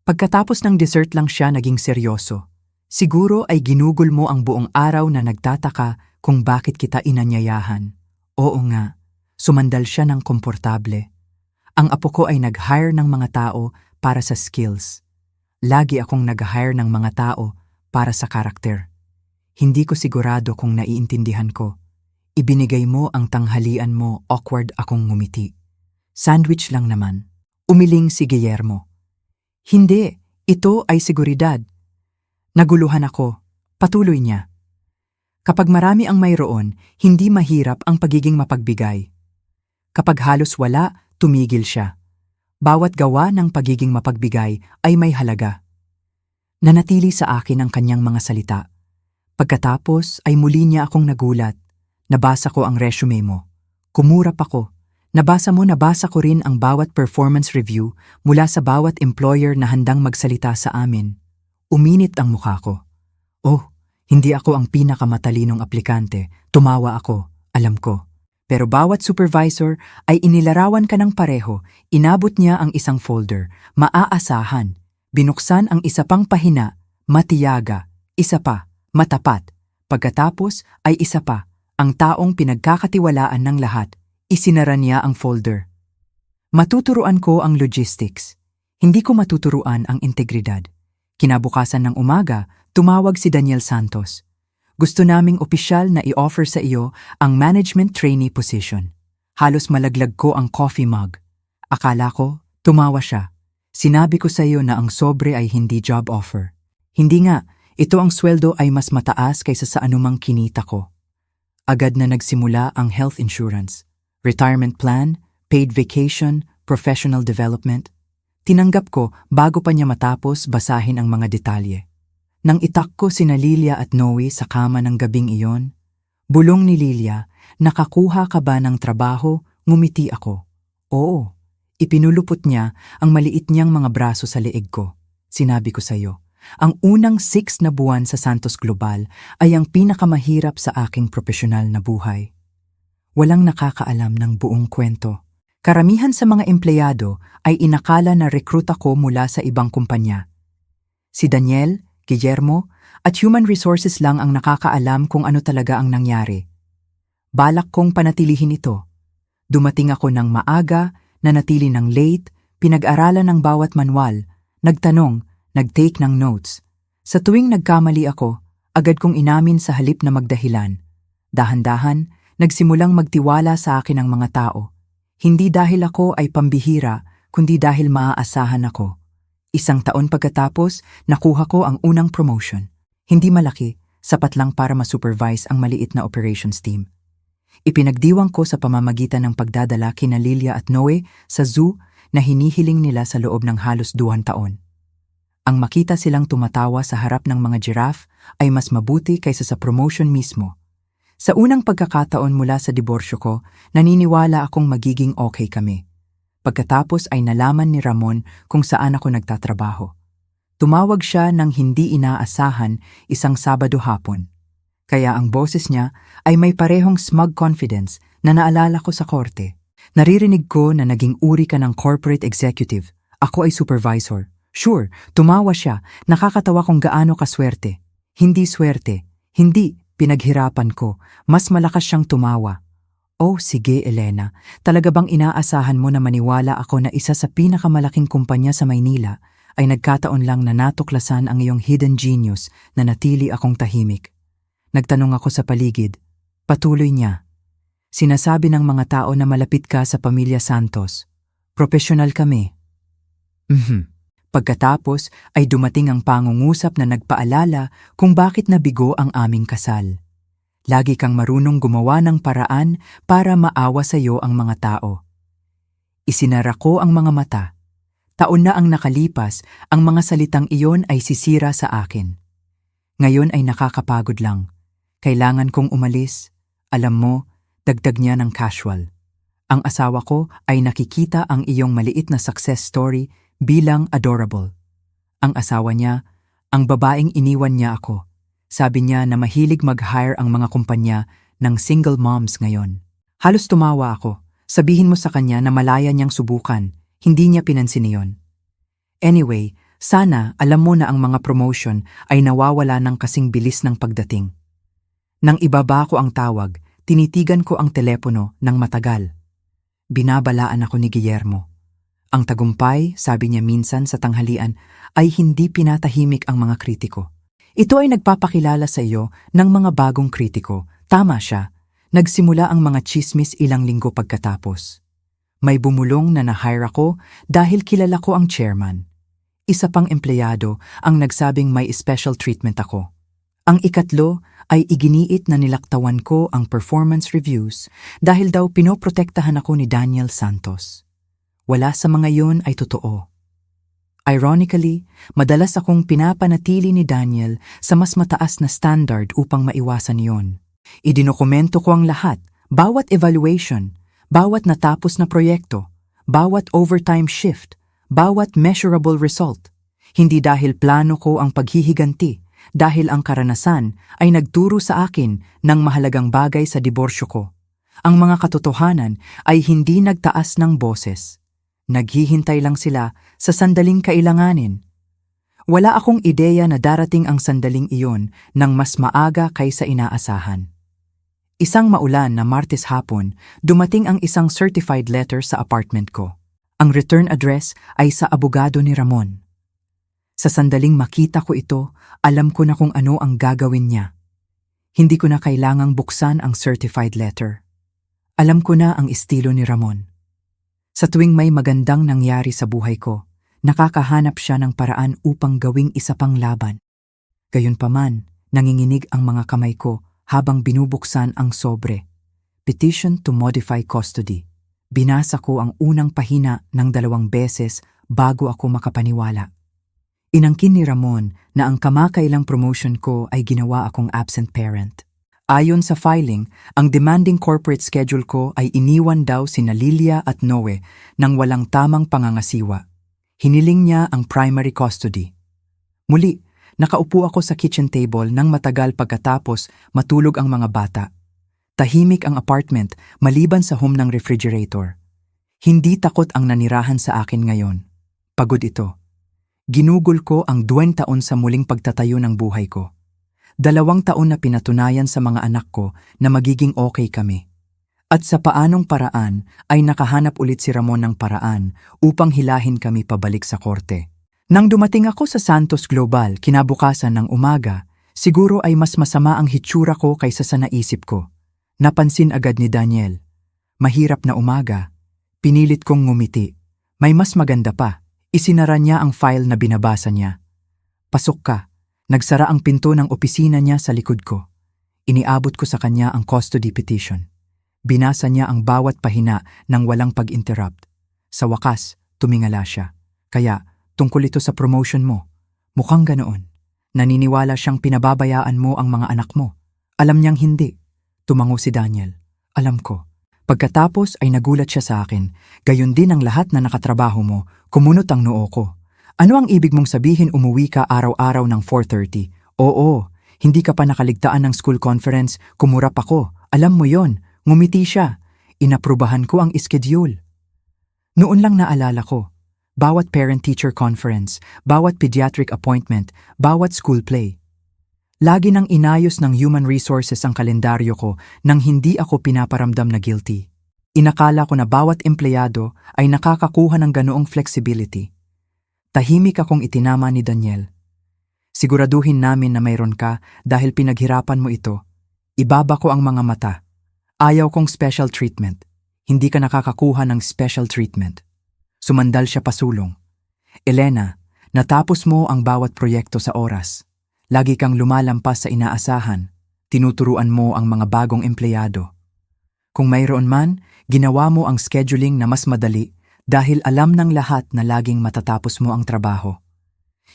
Pagkatapos ng dessert lang siya naging seryoso. Siguro ay ginugol mo ang buong araw na nagtataka kung bakit kita inanyayahan. Oo nga, sumandal siya ng komportable. Ang apo ko ay nag-hire ng mga tao para sa skills. Lagi akong nag-hire ng mga tao para sa karakter. Hindi ko sigurado kung naiintindihan ko. Ibinigay mo ang tanghalian mo, awkward akong ngumiti. Sandwich lang naman. Umiling si Guillermo. Hindi, ito ay seguridad. Naguluhan ako. Patuloy niya. Kapag marami ang mayroon, hindi mahirap ang pagiging mapagbigay. Kapag halos wala, tumigil siya. Bawat gawa ng pagiging mapagbigay ay may halaga. Nanatili sa akin ang kanyang mga salita. Pagkatapos ay muli niya akong nagulat. Nabasa ko ang resume mo. Kumurap ako. Nabasa ko rin ang bawat performance review mula sa bawat employer na handang magsalita sa amin. Uminit ang mukha ko. Oh, hindi ako ang pinakamatalinong aplikante. Tumawa ako, alam ko. Pero bawat supervisor ay inilarawan ka ng pareho, inabot niya ang isang folder, maaasahan, binuksan ang isa pang pahina, matiyaga, isa pa, matapat. Pagkatapos ay isa pa, ang taong pinagkakatiwalaan ng lahat, isinara niya ang folder. Matuturuan ko ang logistics, hindi ko matuturuan ang integridad. Kinabukasan ng umaga, tumawag si Daniel Santos. Gusto naming opisyal na i-offer sa iyo ang management trainee position. Halos malaglag ko ang coffee mug. Akala ko, tumawa siya. Sinabi ko sa iyo na ang sobre ay hindi job offer. Hindi nga, ito ang sweldo ay mas mataas kaysa sa anumang kinita ko. Agad na nagsimula ang health insurance, retirement plan, paid vacation, professional development. Tinanggap ko bago pa niya matapos basahin ang mga detalye. Nang itak ko sina Lilia at Noe sa kama ng gabing iyon, bulong ni Lilia, nakakuha ka ba ng trabaho? Ngumiti ako. Oo, ipinulupot niya ang maliit niyang mga braso sa leeg ko. Sinabi ko sa iyo, ang unang 6 na buwan sa Santos Global ay ang pinakamahirap sa aking profesional na buhay. Walang nakakaalam ng buong kwento. Karamihan sa mga empleyado ay inakala na recruit ako mula sa ibang kumpanya. Si Daniel, Guillermo, at Human Resources lang ang nakakaalam kung ano talaga ang nangyari. Balak kong panatilihin ito. Dumating ako ng maaga, nanatili ng late, pinag-aralan ng bawat manual, nagtanong, nag-take ng notes. Sa tuwing nagkamali ako, agad kong inamin sa halip na magdahilan. Dahan-dahan, nagsimulang magtiwala sa akin ang mga tao. Hindi dahil ako ay pambihira, kundi dahil maaasahan ako. 1 taon pagkatapos, nakuha ko ang unang promotion. Hindi malaki, sapat lang para ma-supervise ang maliit na operations team. Ipinagdiwang ko sa pamamagitan ng pagdadala kina Lilia at Noe sa zoo na hinihiling nila sa loob ng halos 2 taon. Ang makita silang tumatawa sa harap ng mga giraffe ay mas mabuti kaysa sa promotion mismo. Sa unang pagkakataon mula sa diborsyo ko, naniniwala akong magiging okay kami. Pagkatapos ay nalaman ni Ramon kung saan ako nagtatrabaho. Tumawag siya ng hindi inaasahan isang Sabado hapon. Kaya ang boses niya ay may parehong smug confidence na naalala ko sa korte. Naririnig ko na naging uri ka ng corporate executive. Ako ay supervisor. Sure, tumawa siya. Nakakatawa kung gaano kaswerte. Hindi swerte. Hindi, pinaghirapan ko. Mas malakas siyang tumawa. Oh, sige Elena, talaga bang inaasahan mo na maniwala ako na isa sa pinakamalaking kumpanya sa Maynila ay nagkataon lang na natuklasan ang iyong hidden genius na natili akong tahimik? Nagtanong ako sa paligid. Patuloy niya. Sinasabi ng mga tao na malapit ka sa pamilya Santos. Profesional kami. Pagkatapos ay dumating ang pangungusap na nagpaalala kung bakit nabigo ang aming kasal. Lagi kang marunong gumawa ng paraan para maawa sa iyo ang mga tao. Isinara ko ang mga mata. Taon na ang nakalipas, ang mga salitang iyon ay sisira sa akin. Ngayon ay nakakapagod lang. Kailangan kong umalis. Alam mo, dagdag niya ng casual. Ang asawa ko ay nakikita ang iyong maliit na success story, bilang adorable. Ang asawa niya, ang babaeng iniwan niya ako. Sabi niya na mahilig mag-hire ang mga kumpanya ng single moms ngayon. Halos tumawa ako. Sabihin mo sa kanya na malaya niyang subukan. Hindi niya pinansin iyon. Anyway, sana alam mo na ang mga promotion ay nawawala ng kasing bilis ng pagdating. Nang ibaba ko ang tawag, tinitigan ko ang telepono ng matagal. Binabalaan ako ni Guillermo. Ang tagumpay, sabi niya minsan sa tanghalian, ay hindi pinatahimik ang mga kritiko. Ito ay nagpapakilala sa iyo ng mga bagong kritiko. Tama siya. Nagsimula ang mga chismis ilang linggo pagkatapos. May bumulong na na-hire ako dahil kilala ko ang chairman. Isa pang empleyado ang nagsabing may special treatment ako. Ang ikatlo ay iginiit na nilaktawan ko ang performance reviews dahil daw pinoprotektahan ako ni Daniel Santos. Wala sa mga yon ay totoo. Ironically, madalas akong pinapanatili ni Daniel sa mas mataas na standard upang maiwasan yon. Idinokumento ko ang lahat, bawat evaluation, bawat natapos na proyekto, bawat overtime shift, bawat measurable result. Hindi dahil plano ko ang paghihiganti, dahil ang karanasan ay nagturo sa akin ng mahalagang bagay sa diborsyo ko. Ang mga katotohanan ay hindi nagtaas ng boses. Naghihintay lang sila sa sandaling kailanganin. Wala akong ideya na darating ang sandaling iyon ng mas maaga kaysa inaasahan. Isang maulan na Martes hapon, dumating ang isang certified letter sa apartment ko. Ang return address ay sa abogado ni Ramon. Sa sandaling makita ko ito, alam ko na kung ano ang gagawin niya. Hindi ko na kailangang buksan ang certified letter. Alam ko na ang estilo ni Ramon. Sa tuwing may magandang nangyari sa buhay ko, nakakahanap siya ng paraan upang gawing isa pang laban. Gayunpaman, nanginginig ang mga kamay ko habang binubuksan ang sobre. Petition to modify custody. Binasa ko ang unang pahina ng 2 beses bago ako makapaniwala. Inangkin ni Ramon na ang kamakailang promotion ko ay ginawa akong absent parent. Ayon sa filing, ang demanding corporate schedule ko ay iniwan daw sina Lilia at Noe nang walang tamang pangangasiwa. Hiniling niya ang primary custody. Muli, nakaupo ako sa kitchen table nang matagal pagkatapos matulog ang mga bata. Tahimik ang apartment maliban sa hum ng refrigerator. Hindi takot ang nanirahan sa akin ngayon. Pagod ito. Ginugol ko ang 20 taon sa muling pagtatayo ng buhay ko. 2 taon na pinatunayan sa mga anak ko na magiging okay kami. At sa paanong paraan ay nakahanap ulit si Ramon ng paraan upang hilahin kami pabalik sa korte. Nang dumating ako sa Santos Global kinabukasan ng umaga, siguro ay mas masama ang hitsura ko kaysa sa naisip ko. Napansin agad ni Daniel. Mahirap na umaga. Pinilit kong ngumiti. May mas maganda pa. Isinara niya ang file na binabasa niya. Pasok ka. Nagsara ang pinto ng opisina niya sa likod ko. Iniabot ko sa kanya ang custody petition. Binasa niya ang bawat pahina nang walang pag-interrupt. Sa wakas, tumingala siya. Kaya, tungkol ito sa promotion mo. Mukhang ganoon. Naniniwala siyang pinababayaan mo ang mga anak mo. Alam niyang hindi. Tumango si Daniel. Alam ko. Pagkatapos ay nagulat siya sa akin. Gayon din ang lahat na nakatrabaho mo. Kumunot ang noo ko. Ano ang ibig mong sabihin umuwi ka araw-araw ng 4:30? Oo, hindi ka pa nakaligtaan ng school conference. Kumurap ako. Alam mo yon. Ngumiti siya. Inaprubahan ko ang schedule. Noon lang naalala ko. Bawat parent-teacher conference, bawat pediatric appointment, bawat school play. Lagi nang inayos ng human resources ang kalendaryo ko nang hindi ako pinaparamdam na guilty. Inakala ko na bawat empleyado ay nakakakuha ng ganoong flexibility. Tahimik akong itinama ni Daniel. Siguraduhin namin na mayroon ka dahil pinaghirapan mo ito. Ibaba ko ang mga mata. Ayaw kong special treatment. Hindi ka nakakakuha ng special treatment. Sumandal siya pasulong. Elena, natapos mo ang bawat proyekto sa oras. Lagi kang lumalampas sa inaasahan. Tinuturuan mo ang mga bagong empleyado. Kung mayroon man, ginawa mo ang scheduling na mas madali dahil alam ng lahat na laging matatapos mo ang trabaho.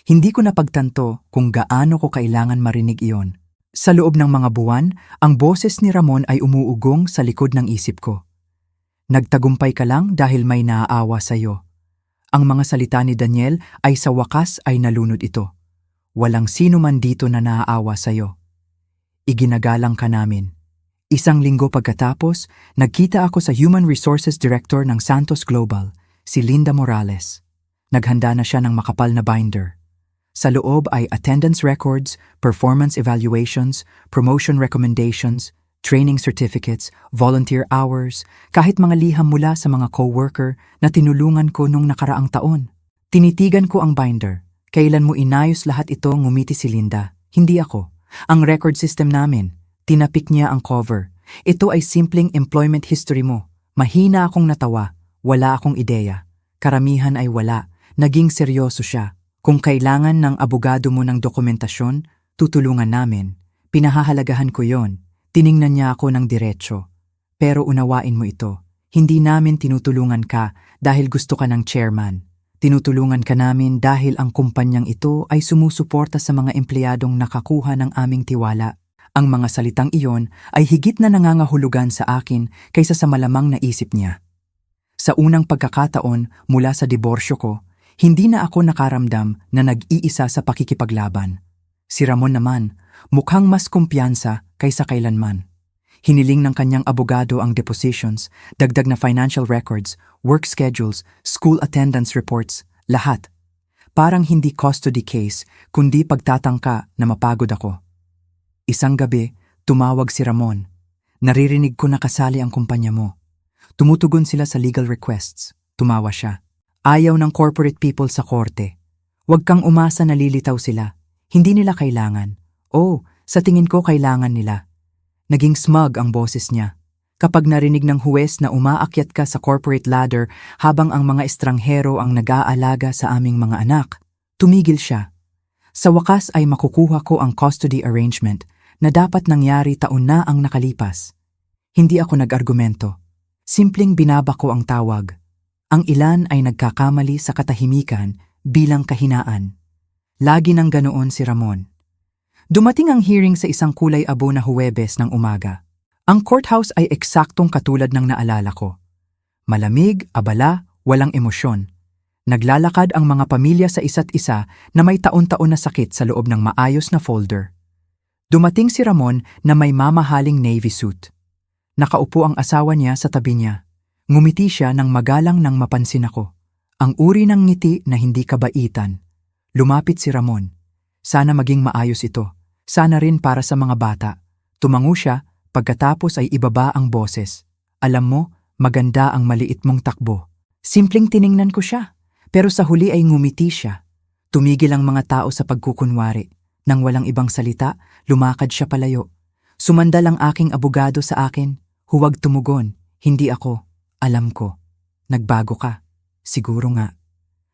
Hindi ko napagtanto kung gaano ko kailangan marinig iyon. Sa loob ng mga buwan, ang boses ni Ramon ay umuugong sa likod ng isip ko. Nagtagumpay ka lang dahil may naaawa sa'yo. Ang mga salita ni Daniel ay sa wakas ay nalunod ito. Walang sino man dito na naaawa sa'yo. Iginagalang ka namin. Isang linggo pagkatapos, nagkita ako sa Human Resources Director ng Santos Global, si Linda Morales. Naghanda na siya ng makapal na binder. Sa loob ay attendance records, performance evaluations, promotion recommendations, training certificates, volunteer hours, kahit mga liham mula sa mga co-worker na tinulungan ko nung nakaraang taon. Tinitigan ko ang binder. Kailan mo inayos lahat ito, ngumiti si Linda. Hindi ako. Ang record system namin. Tinapik niya ang cover. Ito ay simpleng employment history mo. Mahina akong natawa. Wala akong ideya. Karamihan ay wala. Naging seryoso siya. Kung kailangan ng abogado mo ng dokumentasyon, tutulungan namin. Pinahahalagahan ko yon. Tiningnan niya ako ng diretsyo. Pero unawain mo ito. Hindi namin tinutulungan ka dahil gusto ka ng chairman. Tinutulungan ka namin dahil ang kumpanyang ito ay sumusuporta sa mga empleyadong nakakuha ng aming tiwala. Ang mga salitang iyon ay higit na nangangahulugan sa akin kaysa sa malamang na isip niya. Sa unang pagkakataon mula sa diborsyo ko, hindi na ako nakaramdam na nag-iisa sa pakikipaglaban. Si Ramon naman, mukhang mas kumpiyansa kaysa kailanman. Hiniling ng kanyang abogado ang depositions, dagdag na financial records, work schedules, school attendance reports, lahat. Parang hindi custody case, kundi pagtatangka na mapagod ako. Isang gabi, tumawag si Ramon. Naririnig ko na kasali ang kumpanya mo. Tumutugon sila sa legal requests. Tumawa siya. Ayaw ng corporate people sa korte. Huwag kang umasa na lilitaw sila. Hindi nila kailangan. Oh, sa tingin ko kailangan nila. Naging smug ang boses niya. Kapag narinig ng huwes na umaakyat ka sa corporate ladder habang ang mga estranghero ang nag-aalaga sa aming mga anak, tumigil siya. Sa wakas ay makukuha ko ang custody arrangement na dapat nangyari taon na ang nakalipas. Hindi ako nag-argumento. Simpleng binaba ko ang tawag. Ang ilan ay nagkakamali sa katahimikan bilang kahinaan. Lagi nang ganoon si Ramon. Dumating ang hearing sa isang kulay abo na Huwebes ng umaga. Ang courthouse ay eksaktong katulad ng naalala ko. Malamig, abala, walang emosyon. Naglalakad ang mga pamilya sa isa't isa na may taon-taon na sakit sa loob ng maayos na folder. Dumating si Ramon na may mamahaling navy suit. Nakaupo ang asawa niya sa tabi niya. Ngumiti siya nang magalang nang mapansin ako. Ang uri ng ngiti na hindi kabaitan. Lumapit si Ramon. Sana maging maayos ito. Sana rin para sa mga bata. Tumango siya, pagkatapos ay ibaba ang boses. Alam mo, maganda ang maliit mong takbo. Simpleng tiningnan ko siya, pero sa huli ay ngumiti siya. Tumigil ang mga tao sa pagkukunwari. Nang walang ibang salita, lumakad siya palayo. Sumandal ang aking abogado sa akin. Huwag tumugon, hindi ako. Alam ko. Nagbago ka. Siguro nga.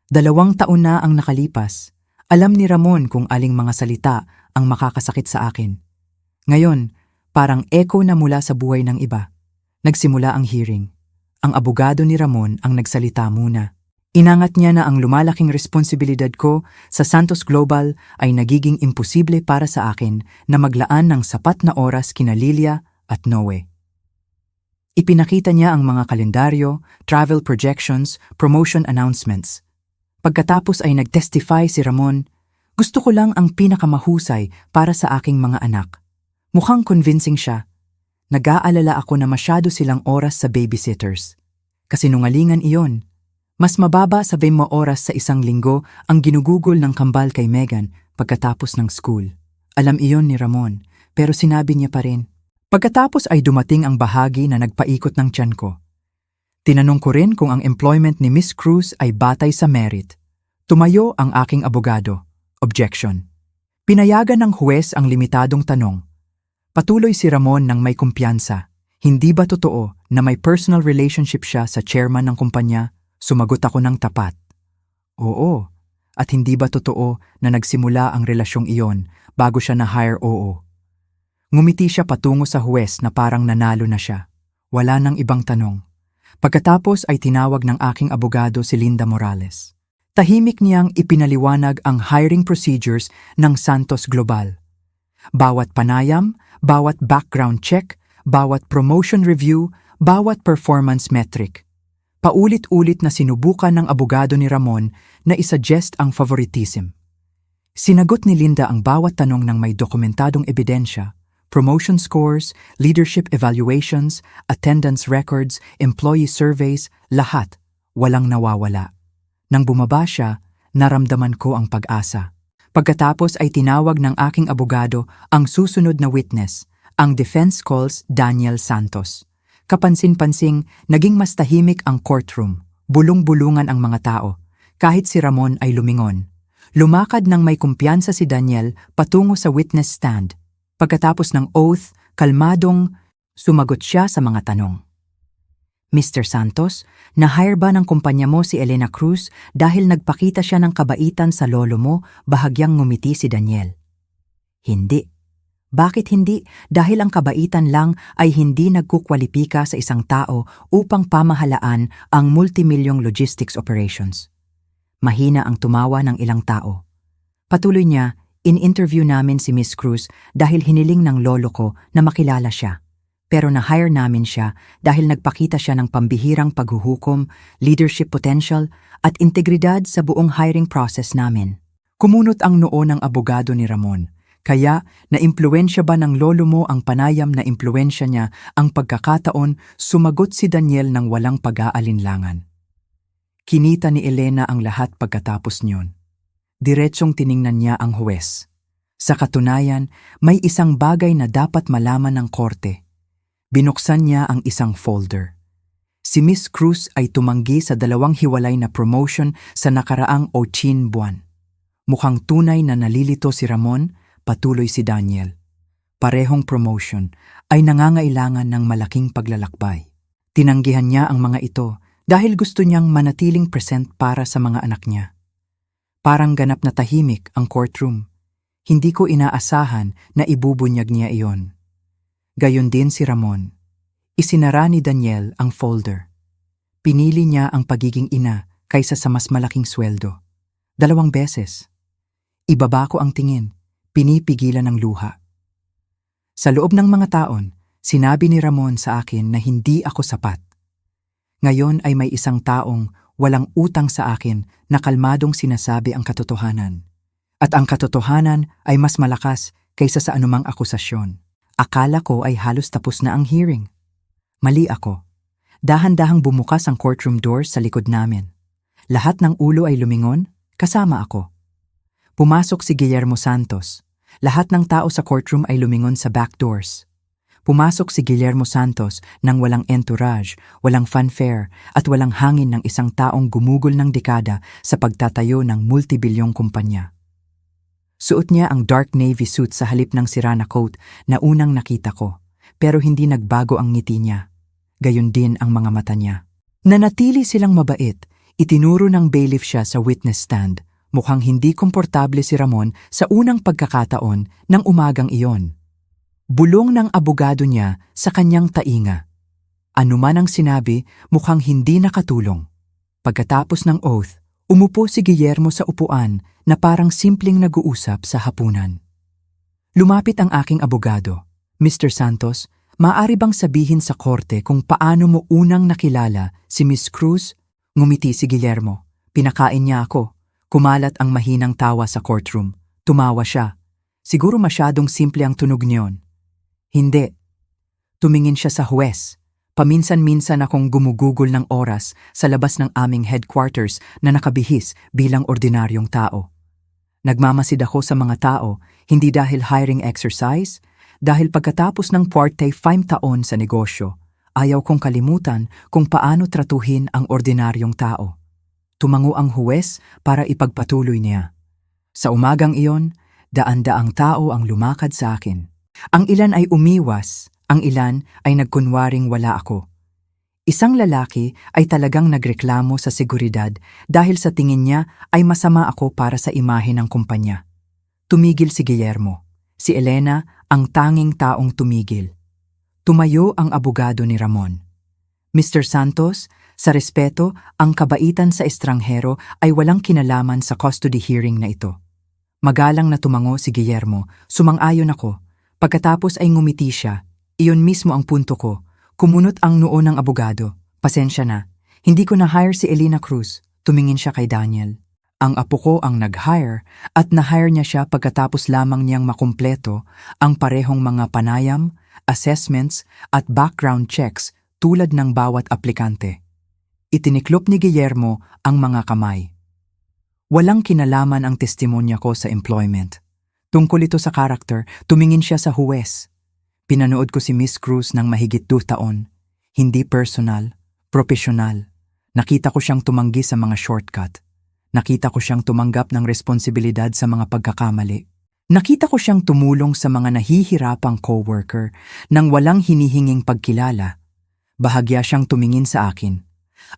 2 taon na ang nakalipas. Alam ni Ramon kung aling mga salita ang makakasakit sa akin. Ngayon, parang echo na mula sa buhay ng iba. Nagsimula ang hearing. Ang abogado ni Ramon ang nagsalita muna. Inangat niya na ang lumalaking responsibilidad ko sa Santos Global ay nagiging imposible para sa akin na maglaan ng sapat na oras kina Lilia at Noe. Ipinakita niya ang mga kalendaryo, travel projections, promotion announcements. Pagkatapos ay nag-testify si Ramon, gusto ko lang ang pinakamahusay para sa aking mga anak. Mukhang convincing siya. Nag-aalala ako na masyado silang oras sa babysitters. Kasinungalingan iyon. Mas mababa sa 20 oras sa isang linggo ang ginugugol ng kambal kay Megan pagkatapos ng school. Alam iyon ni Ramon, pero sinabi niya pa rin. Pagkatapos ay dumating ang bahagi na nagpaikot ng tiyan ko. Tinanong ko rin kung ang employment ni Miss Cruz ay batay sa merit. Tumayo ang aking abogado. Objection. Pinayagan ng huwes ang limitadong tanong. Patuloy si Ramon ng may kumpiyansa. Hindi ba totoo na may personal relationship siya sa chairman ng kumpanya? Sumagot ako ng tapat. Oo. At hindi ba totoo na nagsimula ang relasyong iyon bago siya na-hire? Oo. Ngumiti siya patungo sa huwes na parang nanalo na siya. Wala nang ibang tanong. Pagkatapos ay tinawag ng aking abogado si Linda Morales. Tahimik niyang ipinaliwanag ang hiring procedures ng Santos Global. Bawat panayam, bawat background check, bawat promotion review, bawat performance metric. Paulit-ulit na sinubukan ng abogado ni Ramon na isuggest ang favoritism. Sinagot ni Linda ang bawat tanong ng may dokumentadong ebidensya, promotion scores, leadership evaluations, attendance records, employee surveys, lahat, walang nawawala. Nang bumaba siya, naramdaman ko ang pag-asa. Pagkatapos ay tinawag ng aking abogado ang susunod na witness, ang defense calls Daniel Santos. Kapansin-pansing, naging mas tahimik ang courtroom. Bulong-bulungan ang mga tao. Kahit si Ramon ay lumingon. Lumakad ng may kumpiyansa si Daniel patungo sa witness stand. Pagkatapos ng oath, kalmadong sumagot siya sa mga tanong. Mr. Santos, na-hire ba ng kumpanya mo si Elena Cruz dahil nagpakita siya ng kabaitan sa lolo mo? Bahagyang ngumiti si Daniel. Hindi. Bakit hindi? Dahil ang kabaitan lang ay hindi nagkukwalipika sa isang tao upang pamahalaan ang multimilyong logistics operations. Mahina ang tumawa ng ilang tao. Patuloy niya, in-interview namin si Miss Cruz dahil hiniling ng lolo ko na makilala siya. Pero na-hire namin siya dahil nagpakita siya ng pambihirang paghuhukom, leadership potential at integridad sa buong hiring process namin. Kumunot ang noo ng abogado ni Ramon. Kaya, naimpluwensya ba ng lolo mo ang panayam na impluwensya niya ang pagkakataon? Sumagot si Daniel ng walang pag-aalinlangan. Kinita ni Elena ang lahat pagkatapos niyon. Diretsong tiningnan niya ang huwes. Sa katunayan, may isang bagay na dapat malaman ng korte. Binuksan niya ang isang folder. Si Miss Cruz ay tumanggi sa 2 hiwalay na promotion sa nakaraang 8 buwan. Mukhang tunay na nalilito si Ramon, patuloy si Daniel. Parehong promotion ay nangangailangan ng malaking paglalakbay. Tinanggihan niya ang mga ito dahil gusto niyang manatiling present para sa mga anak niya. Parang ganap na tahimik ang courtroom. Hindi ko inaasahan na ibubunyag niya iyon. Gayon din si Ramon. Isinara ni Daniel ang folder. Pinili niya ang pagiging ina kaysa sa mas malaking sweldo. 2 beses. Ibaba ko ang tingin, pinipigilan ng luha. Sa loob ng mga taon, sinabi ni Ramon sa akin na hindi ako sapat. Ngayon ay may isang taong walang utang sa akin na kalmadong sinasabi ang katotohanan. At ang katotohanan ay mas malakas kaysa sa anumang akusasyon. Akala ko ay halos tapos na ang hearing. Mali ako. Dahan-dahang bumukas ang courtroom doors sa likod namin. Lahat ng ulo ay lumingon, kasama ako. Pumasok si Guillermo Santos. Lahat ng tao sa courtroom ay lumingon sa back doors. Pumasok si Guillermo Santos nang walang entourage, walang fanfare at walang hangin ng isang taong gumugol ng dekada sa pagtatayo ng multibilyong kumpanya. Suot niya ang dark navy suit sa halip ng sira na coat na unang nakita ko, pero hindi nagbago ang ngiti niya. Gayon din ang mga mata niya. Nanatili silang mabait, itinuro ng bailiff siya sa witness stand. Mukhang hindi komportable si Ramon sa unang pagkakataon ng umagang iyon. Bulong ng abogado niya sa kanyang tainga. Ano man ang sinabi, mukhang hindi nakatulong. Pagkatapos ng oath, umupo si Guillermo sa upuan na parang simpleng nag-uusap sa hapunan. Lumapit ang aking abogado. Mr. Santos, maaari bang sabihin sa korte kung paano mo unang nakilala si Miss Cruz? Ngumiti si Guillermo. Pinakain niya ako. Kumalat ang mahinang tawa sa courtroom. Tumawa siya. Siguro masyadong simple ang tunog niyon. Hindi. Tumingin siya sa huwes. Paminsan-minsan akong gumugugol ng oras sa labas ng aming headquarters na nakabihis bilang ordinaryong tao. Nagmamasid ako sa mga tao, hindi dahil hiring exercise, dahil pagkatapos ng 45 taon sa negosyo, ayaw kong kalimutan kung paano tratuhin ang ordinaryong tao. Tumango ang huwes para ipagpatuloy niya. Sa umagang iyon, daan-daang tao ang lumakad sa akin. Ang ilan ay umiwas, ang ilan ay nagkunwaring wala ako. Isang lalaki ay talagang nagreklamo sa seguridad dahil sa tingin niya ay masama ako para sa imahe ng kumpanya. Tumigil si Guillermo. Si Elena ang tanging taong tumigil. Tumayo ang abogado ni Ramon. Mr. Santos, sa respeto, ang kabaitan sa estranghero ay walang kinalaman sa custody hearing na ito. Magalang na tumango si Guillermo, sumang-ayon ako. Pagkatapos ay ngumiti siya. Iyon mismo ang punto ko. Kumunot ang noo ng abogado. Pasensya na. Hindi ko na-hire si Elena Cruz, tumingin siya kay Daniel. Ang apo ko ang nag-hire at na-hire niya siya pagkatapos lamang niyang makumpleto ang parehong mga panayam, assessments at background checks tulad ng bawat aplikante. Itiniklop ni Guillermo ang mga kamay. Walang kinalaman ang testimonya ko sa employment. Tungkol ito sa karakter, tumingin siya sa huwes. Pinanood ko si Miss Cruz ng mahigit 2 taon. Hindi personal, profesional. Nakita ko siyang tumanggi sa mga shortcut. Nakita ko siyang tumanggap ng responsibilidad sa mga pagkakamali. Nakita ko siyang tumulong sa mga nahihirapang coworker nang walang hinihinging pagkilala. Bahagya siyang tumingin sa akin.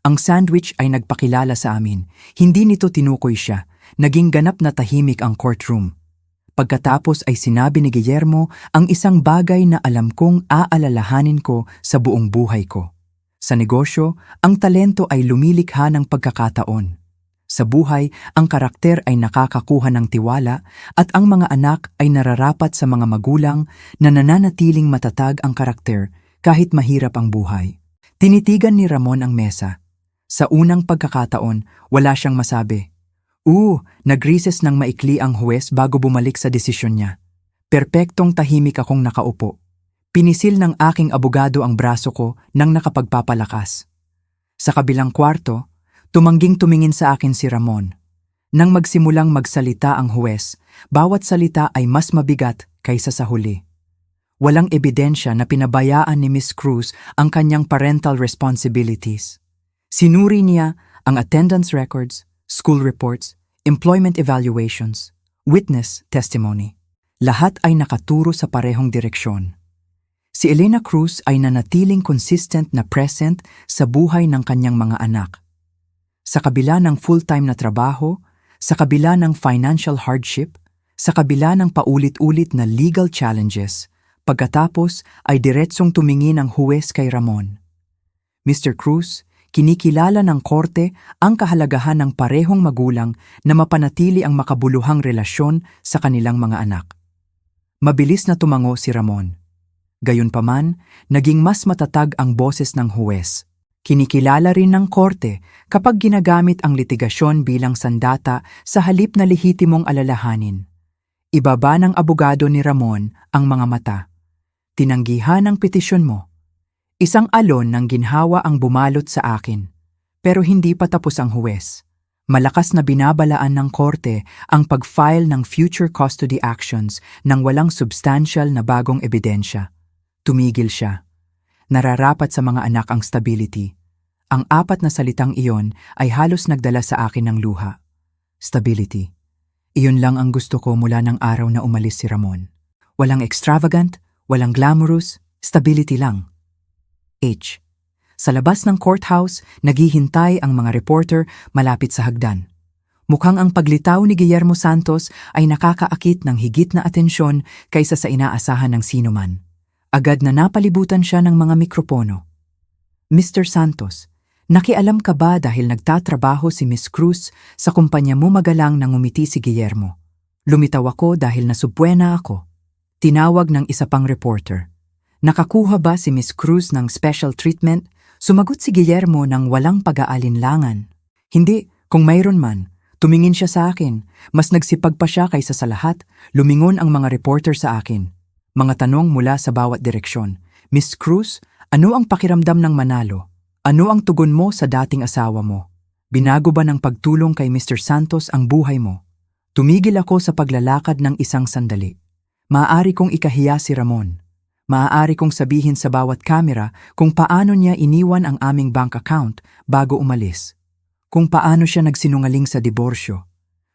Ang sandwich ay nagpakilala sa amin. Hindi nito tinukoy siya. Naging ganap na tahimik ang courtroom. Pagkatapos ay sinabi ni Guillermo ang isang bagay na alam kong aalalahanin ko sa buong buhay ko. Sa negosyo, ang talento ay lumilikha ng pagkakataon. Sa buhay, ang karakter ay nakakakuha ng tiwala at ang mga anak ay nararapat sa mga magulang na nananatiling matatag ang karakter kahit mahirap ang buhay. Tinitigan ni Ramon ang mesa. Sa unang pagkakataon, wala siyang masabi. Nag-recess ng maikli ang huwes bago bumalik sa desisyon niya. Perpektong tahimik akong nakaupo. Pinisil ng aking abogado ang braso ko nang nakapagpapalakas. Sa kabilang kwarto, tumangging tumingin sa akin si Ramon. Nang magsimulang magsalita ang huwes, bawat salita ay mas mabigat kaysa sa huli. Walang ebidensya na pinabayaan ni Miss Cruz ang kanyang parental responsibilities. Sinuri niya ang attendance records, school reports, employment evaluations, witness testimony. Lahat ay nakaturo sa parehong direksyon. Si Elena Cruz ay nanatiling consistent na present sa buhay ng kanyang mga anak. Sa kabila ng full-time na trabaho, sa kabila ng financial hardship, sa kabila ng paulit-ulit na legal challenges, pagkatapos ay diretsong tumingin ang huwes kay Ramon. Mr. Cruz, kinikilala ng korte ang kahalagahan ng parehong magulang na mapanatili ang makabuluhang relasyon sa kanilang mga anak. Mabilis na tumango si Ramon. Gayunpaman, naging mas matatag ang boses ng huwes. Kinikilala rin ng korte kapag ginagamit ang litigasyon bilang sandata sa halip na lehitimong alalahanin. Ibaba ng abogado ni Ramon ang mga mata. Tinanggihan ang petisyon mo. Isang alon ng ginhawa ang bumalot sa akin, pero hindi pa tapos ang huwes. Malakas na binabalaan ng korte ang pag-file ng future custody actions nang walang substantial na bagong ebidensya. Tumigil siya. Nararapat sa mga anak ang stability. Ang 4 na salitang iyon ay halos nagdala sa akin ng luha. Stability. Iyon lang ang gusto ko mula ng araw na umalis si Ramon. Walang extravagant, walang glamorous, stability lang. H. Sa labas ng courthouse, naghihintay ang mga reporter malapit sa hagdan. Mukhang ang paglitaw ni Guillermo Santos ay nakakaakit ng higit na atensyon kaysa sa inaasahan ng sinuman. Agad na napalibutan siya ng mga mikropono. Mr. Santos, nakialam ka ba dahil nagtatrabaho si Miss Cruz sa kumpanya mo? Magalang nang umiti si Guillermo. Lumitaw ako dahil nasubwena ako. Tinawag ng isa pang reporter. Nakakuha ba si Miss Cruz ng special treatment? Sumagot si Guillermo ng walang pag-aalinlangan. Hindi, kung mayroon man. Tumingin siya sa akin. Mas nagsipag pa siya kaysa sa lahat. Lumingon ang mga reporter sa akin. Mga tanong mula sa bawat direksyon. Miss Cruz, ano ang pakiramdam ng manalo? Ano ang tugon mo sa dating asawa mo? Binago ba ng pagtulong kay Mr. Santos ang buhay mo? Tumigil ako sa paglalakad ng isang sandali. Maaari kong ikahiya si Ramon. Maaari kong sabihin sa bawat kamera kung paano niya iniwan ang aming bank account bago umalis. Kung paano siya nagsinungaling sa diborsyo.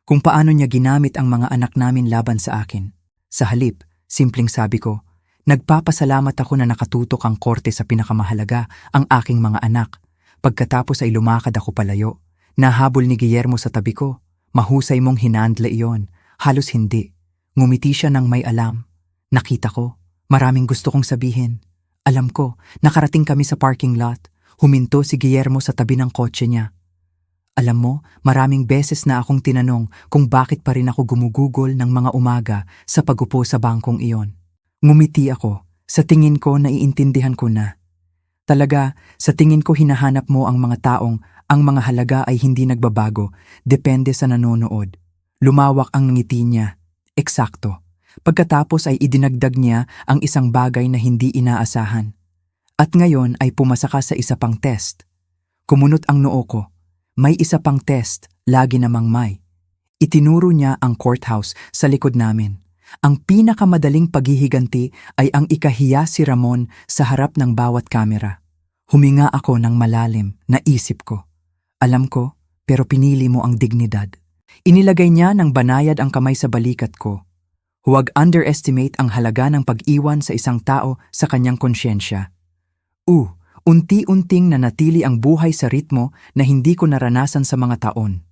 Kung paano niya ginamit ang mga anak namin laban sa akin. Sa halip, simpleng sabi ko, nagpapasalamat ako na nakatutok ang korte sa pinakamahalaga, ang aking mga anak. Pagkatapos ay lumakad ako palayo. Nahabol ni Guillermo sa tabi ko. Mahusay mong hinandla iyon. Halos hindi. Ngumiti siya ng may alam. Nakita ko. Maraming gusto kong sabihin. Alam ko, nakarating kami sa parking lot. Huminto si Guillermo sa tabi ng kotse niya. Alam mo, maraming beses na akong tinanong kung bakit pa rin ako gumugugol ng mga umaga sa pagupo sa bangkong iyon. Ngumiti ako. Sa tingin ko, naiintindihan ko na. Talaga, sa tingin ko hinahanap mo ang mga taong ang mga halaga ay hindi nagbabago, depende sa nanonood. Lumawak ang ngiti niya. Eksakto. Pagkatapos ay idinagdag niya ang isang bagay na hindi inaasahan. At ngayon ay pumasa ka sa isa pang test. Kumunot ang noo ko. May isa pang test, lagi namang may. Itinuro niya ang courthouse sa likod namin. Ang pinakamadaling paghihiganti ay ang ikahiya si Ramon sa harap ng bawat kamera. Huminga ako ng malalim, naisip ko. Alam ko, pero pinili mo ang dignidad. Inilagay niya ng banayad ang kamay sa balikat ko. Huwag underestimate ang halaga ng pag-iwan sa isang tao sa kanyang konsyensya. Unti-unting nanatili ang buhay sa ritmo na hindi ko naranasan sa mga taon.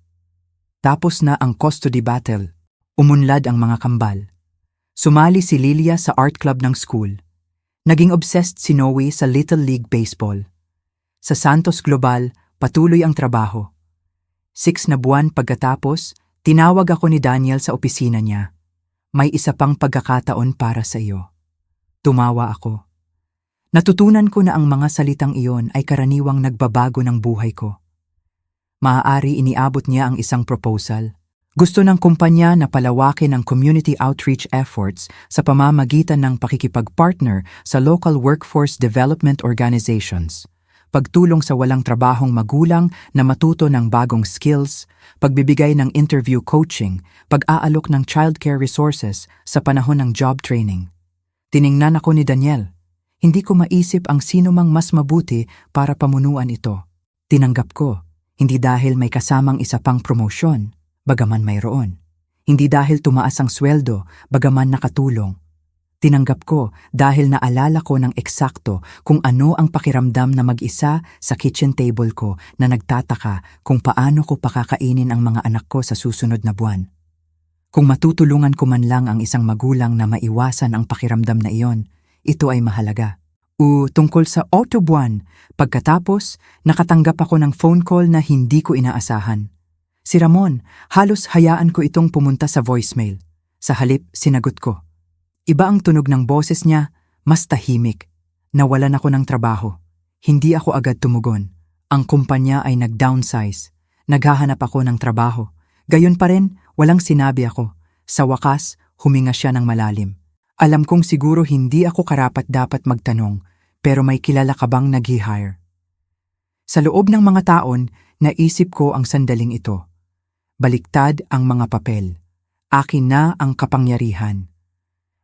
Tapos na ang custody battle. Umunlad ang mga kambal. Sumali si Lilia sa art club ng school. Naging obsessed si Noe sa Little League Baseball. Sa Santos Global, patuloy ang trabaho. 6 na buwan pagkatapos, tinawag ako ni Daniel sa opisina niya. May isa pang pagkakataon para sa iyo. Tumawa ako. Natutunan ko na ang mga salitang iyon ay karaniwang nagbabago ng buhay ko. Maaari iniabot niya ang isang proposal. Gusto ng kumpanya na palawakin ang community outreach efforts sa pamamagitan ng pakikipag-partner sa local workforce development organizations, pagtulong sa walang trabahong magulang na matuto ng bagong skills, pagbibigay ng interview coaching, pag-aalok ng childcare resources sa panahon ng job training. Tiningnan ako ni Daniel. Hindi ko maisip ang sino mang mas mabuti para pamunuan ito. Tinanggap ko, hindi dahil may kasamang isa pang promosyon, bagaman mayroon. Hindi dahil tumaas ang sweldo, bagaman nakatulong. Tinanggap ko dahil naalala ko ng eksakto kung ano ang pakiramdam na mag-isa sa kitchen table ko na nagtataka kung paano ko pakakainin ang mga anak ko sa susunod na buwan. Kung matutulungan ko man lang ang isang magulang na maiwasan ang pakiramdam na iyon, ito ay mahalaga. Tungkol sa auto-buwan, pagkatapos, nakatanggap ako ng phone call na hindi ko inaasahan. Si Ramon, halos hayaan ko itong pumunta sa voicemail. Sa halip, sinagot ko. Iba ang tunog ng boses niya, mas tahimik. Nawalan ako ng trabaho. Hindi ako agad tumugon. Ang kumpanya ay nag-downsize. Naghahanap ako ng trabaho. Gayon pa rin, walang sinabi ako. Sa wakas, huminga siya ng malalim. Alam kong siguro hindi ako karapat-dapat magtanong, pero may kilala ka bang nag-hire? Sa loob ng mga taon, naisip ko ang sandaling ito. Baliktad ang mga papel. Akin na ang kapangyarihan.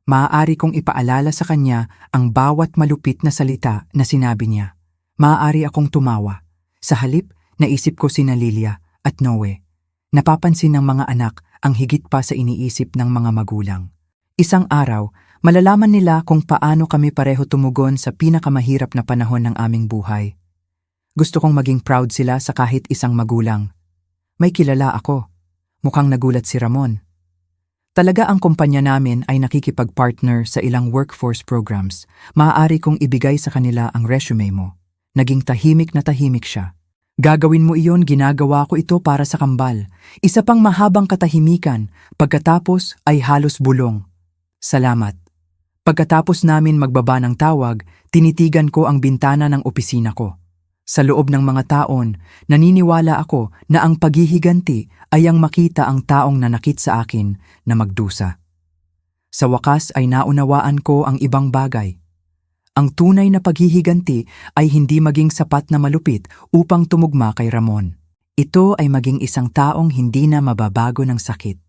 Maaari kong ipaalala sa kanya ang bawat malupit na salita na sinabi niya. Maaari akong tumawa. Sa halip, naisip ko sina Lilia at Noe. Napapansin ng mga anak ang higit pa sa iniisip ng mga magulang. Isang araw, malalaman nila kung paano kami pareho tumugon sa pinakamahirap na panahon ng aming buhay. Gusto kong maging proud sila sa kahit isang magulang. May kilala ako. Mukhang nagulat si Ramon. Talaga ang kumpanya namin ay nakikipag-partner sa ilang workforce programs. Maaari kong ibigay sa kanila ang resume mo. Naging tahimik na tahimik siya. Gagawin mo iyon, ginagawa ko ito para sa kambal. Isa pang mahabang katahimikan, pagkatapos ay halos bulong. Salamat. Pagkatapos namin magbaba ng tawag, tinitigan ko ang bintana ng opisina ko. Sa loob ng mga taon, naniniwala ako na ang paghihiganti ay ang makita ang taong nanakit sa akin na magdusa. Sa wakas ay naunawaan ko ang ibang bagay. Ang tunay na paghihiganti ay hindi maging sapat na malupit upang tumugma kay Ramon. Ito ay maging isang taong hindi na mababago ng sakit.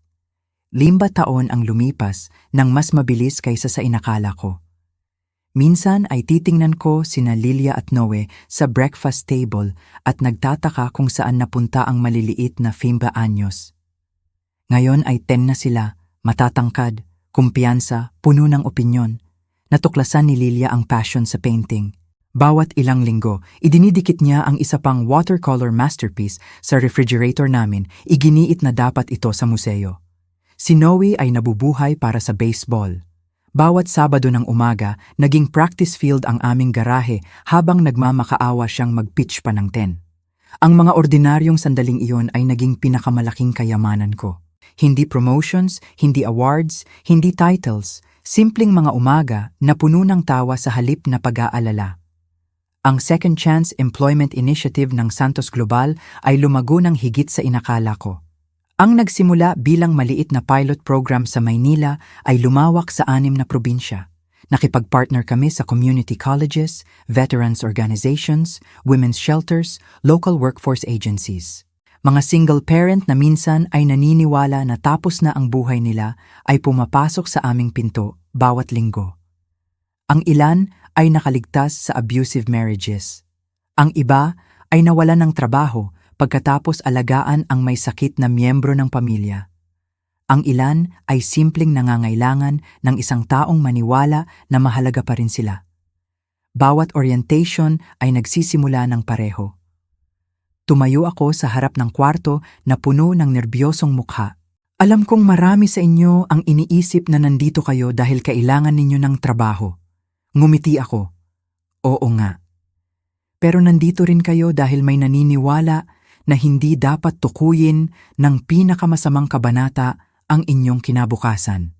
5 taon ang lumipas nang mas mabilis kaysa sa inakala ko. Minsan ay titingnan ko sina Lilia at Noe sa breakfast table at nagtataka kung saan napunta ang maliliit na 5 anyos. Ngayon ay 10 na sila, matatangkad, kumpiyansa, puno ng opinyon. Natuklasan ni Lilia ang passion sa painting. Bawat ilang linggo, idinidikit niya ang isa pang watercolor masterpiece sa refrigerator namin, iginiit na dapat ito sa museo. Si Noe ay nabubuhay para sa baseball. Bawat Sabado ng umaga, naging practice field ang aming garahe habang nagmamakaawa siyang mag-pitch pa ng 10. Ang mga ordinaryong sandaling iyon ay naging pinakamalaking kayamanan ko. Hindi promotions, hindi awards, hindi titles, simpleng mga umaga na puno ng tawa sa halip na pag-aalala. Ang Second Chance Employment Initiative ng Santos Global ay lumago ng higit sa inakala ko. Ang nagsimula bilang maliit na pilot program sa Maynila ay lumawak sa 6 na probinsya. Nakipag-partner kami sa community colleges, veterans organizations, women's shelters, local workforce agencies. Mga single parent na minsan ay naniniwala na tapos na ang buhay nila ay pumapasok sa aming pinto bawat linggo. Ang ilan ay nakaligtas sa abusive marriages. Ang iba ay nawalan ng trabaho pagkatapos alagaan ang may sakit na miyembro ng pamilya. Ang ilan ay simpleng nangangailangan ng isang taong maniwala na mahalaga pa rin sila. Bawat orientation ay nagsisimula ng pareho. Tumayo ako sa harap ng kwarto na puno ng nerbyosong mukha. Alam kong marami sa inyo ang iniisip na nandito kayo dahil kailangan ninyo ng trabaho. Ngumiti ako. Oo nga. Pero nandito rin kayo dahil may naniniwala na hindi dapat tukuyin ng pinakamasamang kabanata ang inyong kinabukasan.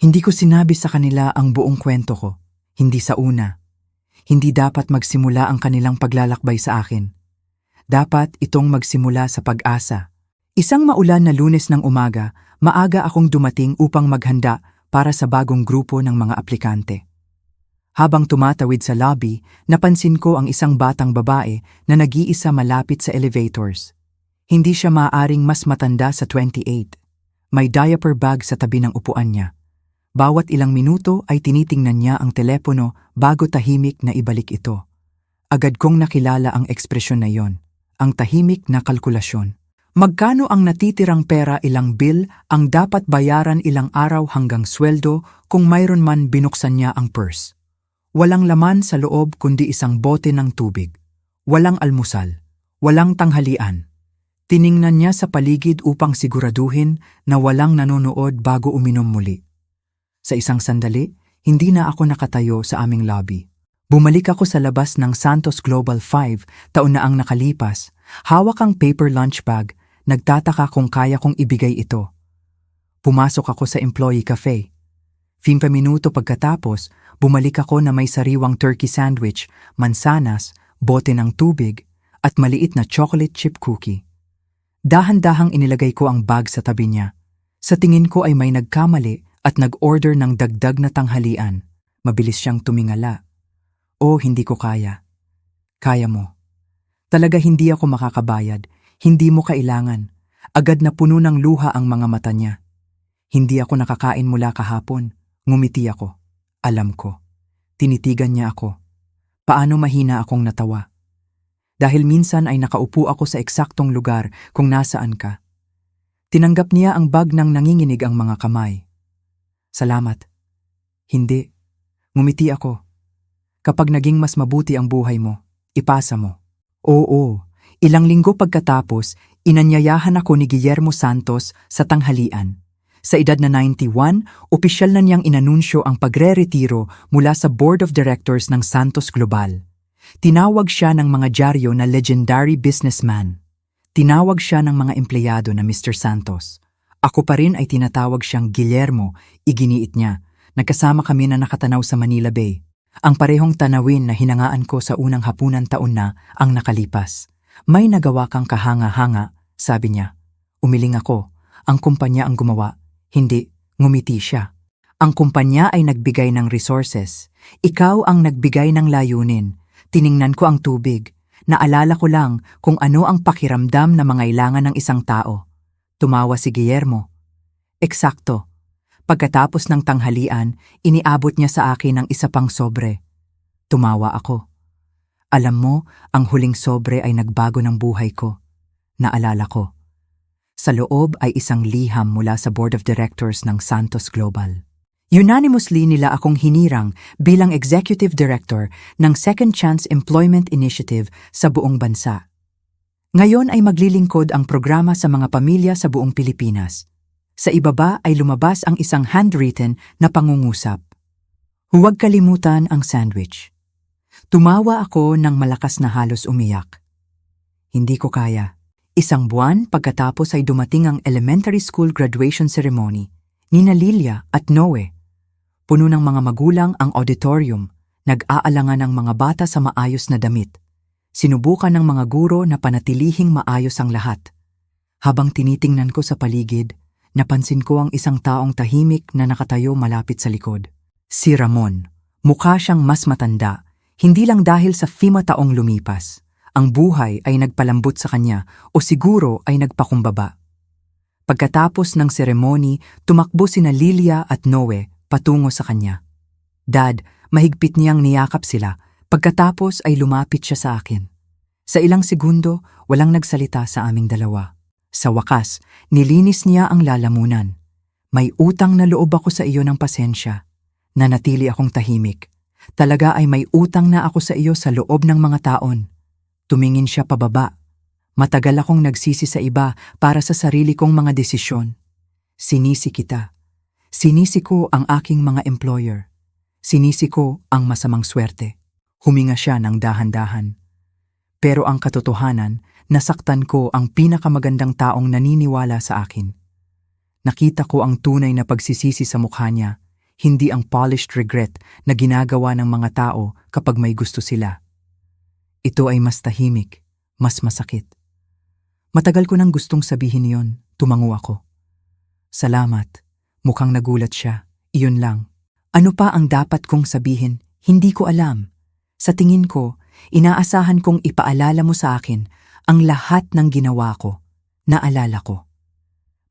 Hindi ko sinabi sa kanila ang buong kwento ko, hindi sa una. Hindi dapat magsimula ang kanilang paglalakbay sa akin. Dapat itong magsimula sa pag-asa. Isang maulan na Lunes ng umaga, maaga akong dumating upang maghanda para sa bagong grupo ng mga aplikante. Habang tumatawid sa lobby, napansin ko ang isang batang babae na nag-iisa malapit sa elevators. Hindi siya maaaring mas matanda sa 28. May diaper bag sa tabi ng upuan niya. Bawat ilang minuto ay tinitingnan niya ang telepono bago tahimik na ibalik ito. Agad kong nakilala ang ekspresyon na yon, ang tahimik na kalkulasyon. Magkano ang natitirang pera, ilang bill ang dapat bayaran, ilang araw hanggang sweldo kung mayroon man binuksan niya ang purse. Walang laman sa loob kundi isang bote ng tubig. Walang almusal. Walang tanghalian. Tiningnan niya sa paligid upang siguraduhin na walang nanonood bago uminom muli. Sa isang sandali, hindi na ako nakatayo sa aming lobby. Bumalik ako sa labas ng Santos Global 5, taon na ang nakalipas. Hawak ang paper lunch bag, nagtataka kung kaya kong ibigay ito. Pumasok ako sa employee cafe. 5 minuto pagkatapos, bumalik ako na may sariwang turkey sandwich, mansanas, bote ng tubig, at maliit na chocolate chip cookie. Dahan-dahang inilagay ko ang bag sa tabi niya. Sa tingin ko ay may nagkamali at nag-order ng dagdag na tanghalian. Mabilis siyang tumingala. Oh, hindi ko kaya. Kaya mo. Talaga hindi ako makakabayad. Hindi mo kailangan. Agad na puno ng luha ang mga mata niya. Hindi ako nakakain mula kahapon. Ngumiti ako. Alam ko. Tinitigan niya ako. Paano mahina akong natawa? Dahil minsan ay nakaupo ako sa eksaktong lugar kung nasaan ka. Tinanggap niya ang bag ng nanginginig ang mga kamay. Salamat. Hindi. Ngumiti ako. Kapag naging mas mabuti ang buhay mo, ipasa mo. Oo. Ilang linggo pagkatapos, inanyayahan ako ni Guillermo Santos sa tanghalian. Sa edad na 91, opisyal na niyang inanunsyo ang pagre-retiro mula sa Board of Directors ng Santos Global. Tinawag siya ng mga dyaryo na legendary businessman. Tinawag siya ng mga empleyado na Mr. Santos. Ako pa rin ay tinatawag siyang Guillermo, iginiit niya. Nagkasama kami na nakatanaw sa Manila Bay. Ang parehong tanawin na hinangaan ko sa unang hapunan taon na ang nakalipas. May nagawa kang kahanga-hanga, sabi niya. Umiling ako. Ang kumpanya ang gumawa. Hindi, ngumiti siya. Ang kumpanya ay nagbigay ng resources. Ikaw ang nagbigay ng layunin. Tiningnan ko ang tubig. Naalala ko lang kung ano ang pakiramdam na mangailangan ng isang tao. Tumawa si Guillermo. Eksakto. Pagkatapos ng tanghalian, iniabot niya sa akin ang isa pang sobre. Tumawa ako. Alam mo, ang huling sobre ay nagbago ng buhay ko. Naalala ko. Sa loob ay isang liham mula sa Board of Directors ng Santos Global. Unanimously nila akong hinirang bilang Executive Director ng Second Chance Employment Initiative sa buong bansa. Ngayon ay maglilingkod ang programa sa mga pamilya sa buong Pilipinas. Sa ibaba ay lumabas ang isang handwritten na pangungusap. Huwag kalimutan ang sandwich. Tumawa ako ng malakas na halos umiyak. Hindi ko kaya. Isang buwan pagkatapos ay dumating ang elementary school graduation ceremony, nina Lilia at Noe. Puno ng mga magulang ang auditorium, Nag-aalangan ang mga bata sa maayos na damit. Sinubukan ng mga guro na panatilihing maayos ang lahat. Habang tinitingnan ko sa paligid, napansin ko ang isang taong tahimik na nakatayo malapit sa likod. Si Ramon. Mukha siyang mas matanda, hindi lang dahil sa 5 taong lumipas. Ang buhay ay nagpalambot sa kanya o siguro ay nagpakumbaba. Pagkatapos ng seremony, tumakbo sina Lilia at Noe patungo sa kanya. Dad, mahigpit niyang niyakap sila. Pagkatapos ay lumapit siya sa akin. Sa ilang segundo, walang nagsalita sa aming dalawa. Sa wakas, nilinis niya ang lalamunan. May utang na loob ako sa iyo ng pasensya. Nanatili akong tahimik. Talaga ay may utang na ako sa iyo sa loob ng mga taon. Tumingin siya pababa. Matagal akong nagsisi sa iba para sa sarili kong mga desisyon. Sinisi kita. Sinisi ko ang aking mga employer. Sinisi ko ang masamang swerte. Huminga siya ng dahan-dahan. Pero ang katotohanan, nasaktan ko ang pinakamagandang taong naniniwala sa akin. Nakita ko ang tunay na pagsisisi sa mukha niya, hindi ang polished regret na ginagawa ng mga tao kapag may gusto sila. Ito ay mas tahimik, mas masakit. Matagal ko nang gustong sabihin yon, tumango ako. Salamat, mukhang nagulat siya, iyon lang. Ano pa ang dapat kong sabihin? Hindi ko alam. Sa tingin ko, inaasahan kong ipaalala mo sa akin ang lahat ng ginawa ko, naalala ko.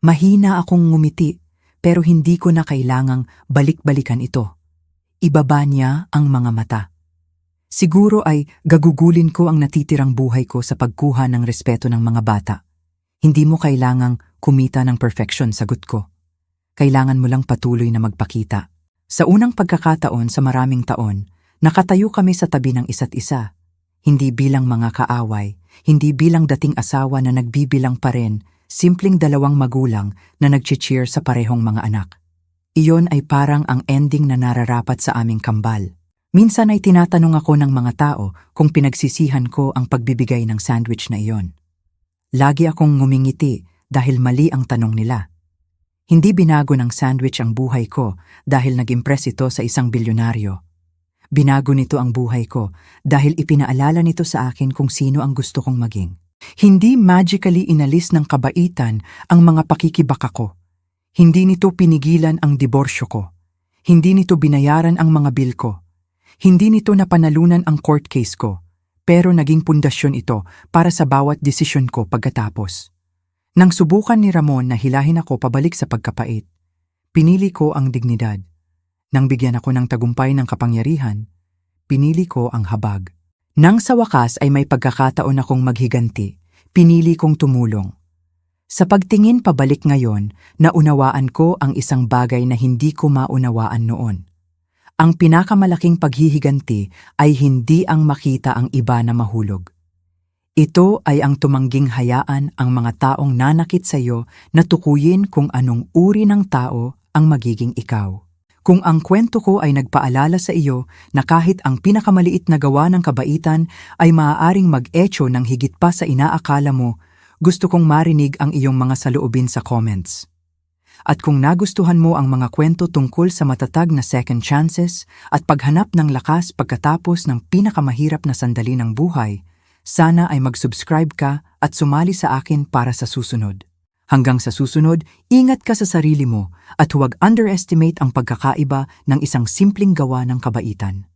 Mahina akong ngumiti, pero hindi ko na kailangang balik-balikan ito. Ibaba niya ang mga mata. Siguro ay gagugulin ko ang natitirang buhay ko sa pagkuha ng respeto ng mga bata. Hindi mo kailangang kumita ng perfection, sagot ko. Kailangan mo lang patuloy na magpakita. Sa unang pagkakataon sa maraming taon, nakatayo kami sa tabi ng isa't isa. Hindi bilang mga kaaway, hindi bilang dating asawa na nagbibilang pa rin, simpleng dalawang magulang na nag-cheer sa parehong mga anak. Iyon ay parang ang ending na nararapat sa aming kambal. Minsan ay tinatanong ako ng mga tao kung pinagsisihan ko ang pagbibigay ng sandwich na iyon. Lagi akong ngumingiti dahil mali ang tanong nila. Hindi binago ng sandwich ang buhay ko dahil nag-impress ito sa isang bilyonaryo. Binago nito ang buhay ko dahil ipinaalala nito sa akin kung sino ang gusto kong maging. Hindi magically inalis ng kabaitan ang mga pakikibaka ko. Hindi nito pinigilan ang diborsyo ko. Hindi nito binayaran ang mga bil ko. Hindi nito napanalunan ang court case ko, pero naging pundasyon ito para sa bawat desisyon ko pagkatapos. Nang subukan ni Ramon na hilahin ako pabalik sa pagkapait, pinili ko ang dignidad. Nang bigyan ako ng tagumpay ng kapangyarihan, pinili ko ang habag. Nang sa wakas ay may pagkakataon akong maghiganti, pinili kong tumulong. Sa pagtingin pabalik ngayon, naunawaan ko ang isang bagay na hindi ko maunawaan noon. Ang pinakamalaking paghihiganti ay hindi ang makita ang iba na mahulog. Ito ay ang tumangging hayaan ang mga taong nanakit sa iyo na tukuyin kung anong uri ng tao ang magiging ikaw. Kung ang kwento ko ay nagpaalala sa iyo na kahit ang pinakamaliit na gawa ng kabaitan ay maaaring mag-echo ng higit pa sa inaakala mo, gusto kong marinig ang iyong mga saloobin sa comments. At kung nagustuhan mo ang mga kwento tungkol sa matatag na second chances at paghanap ng lakas pagkatapos ng pinakamahirap na sandali ng buhay, sana ay mag-subscribe ka at sumali sa akin para sa susunod. Hanggang sa susunod, ingat ka sa sarili mo at huwag underestimate ang pagkakaiba ng isang simpleng gawa ng kabaitan.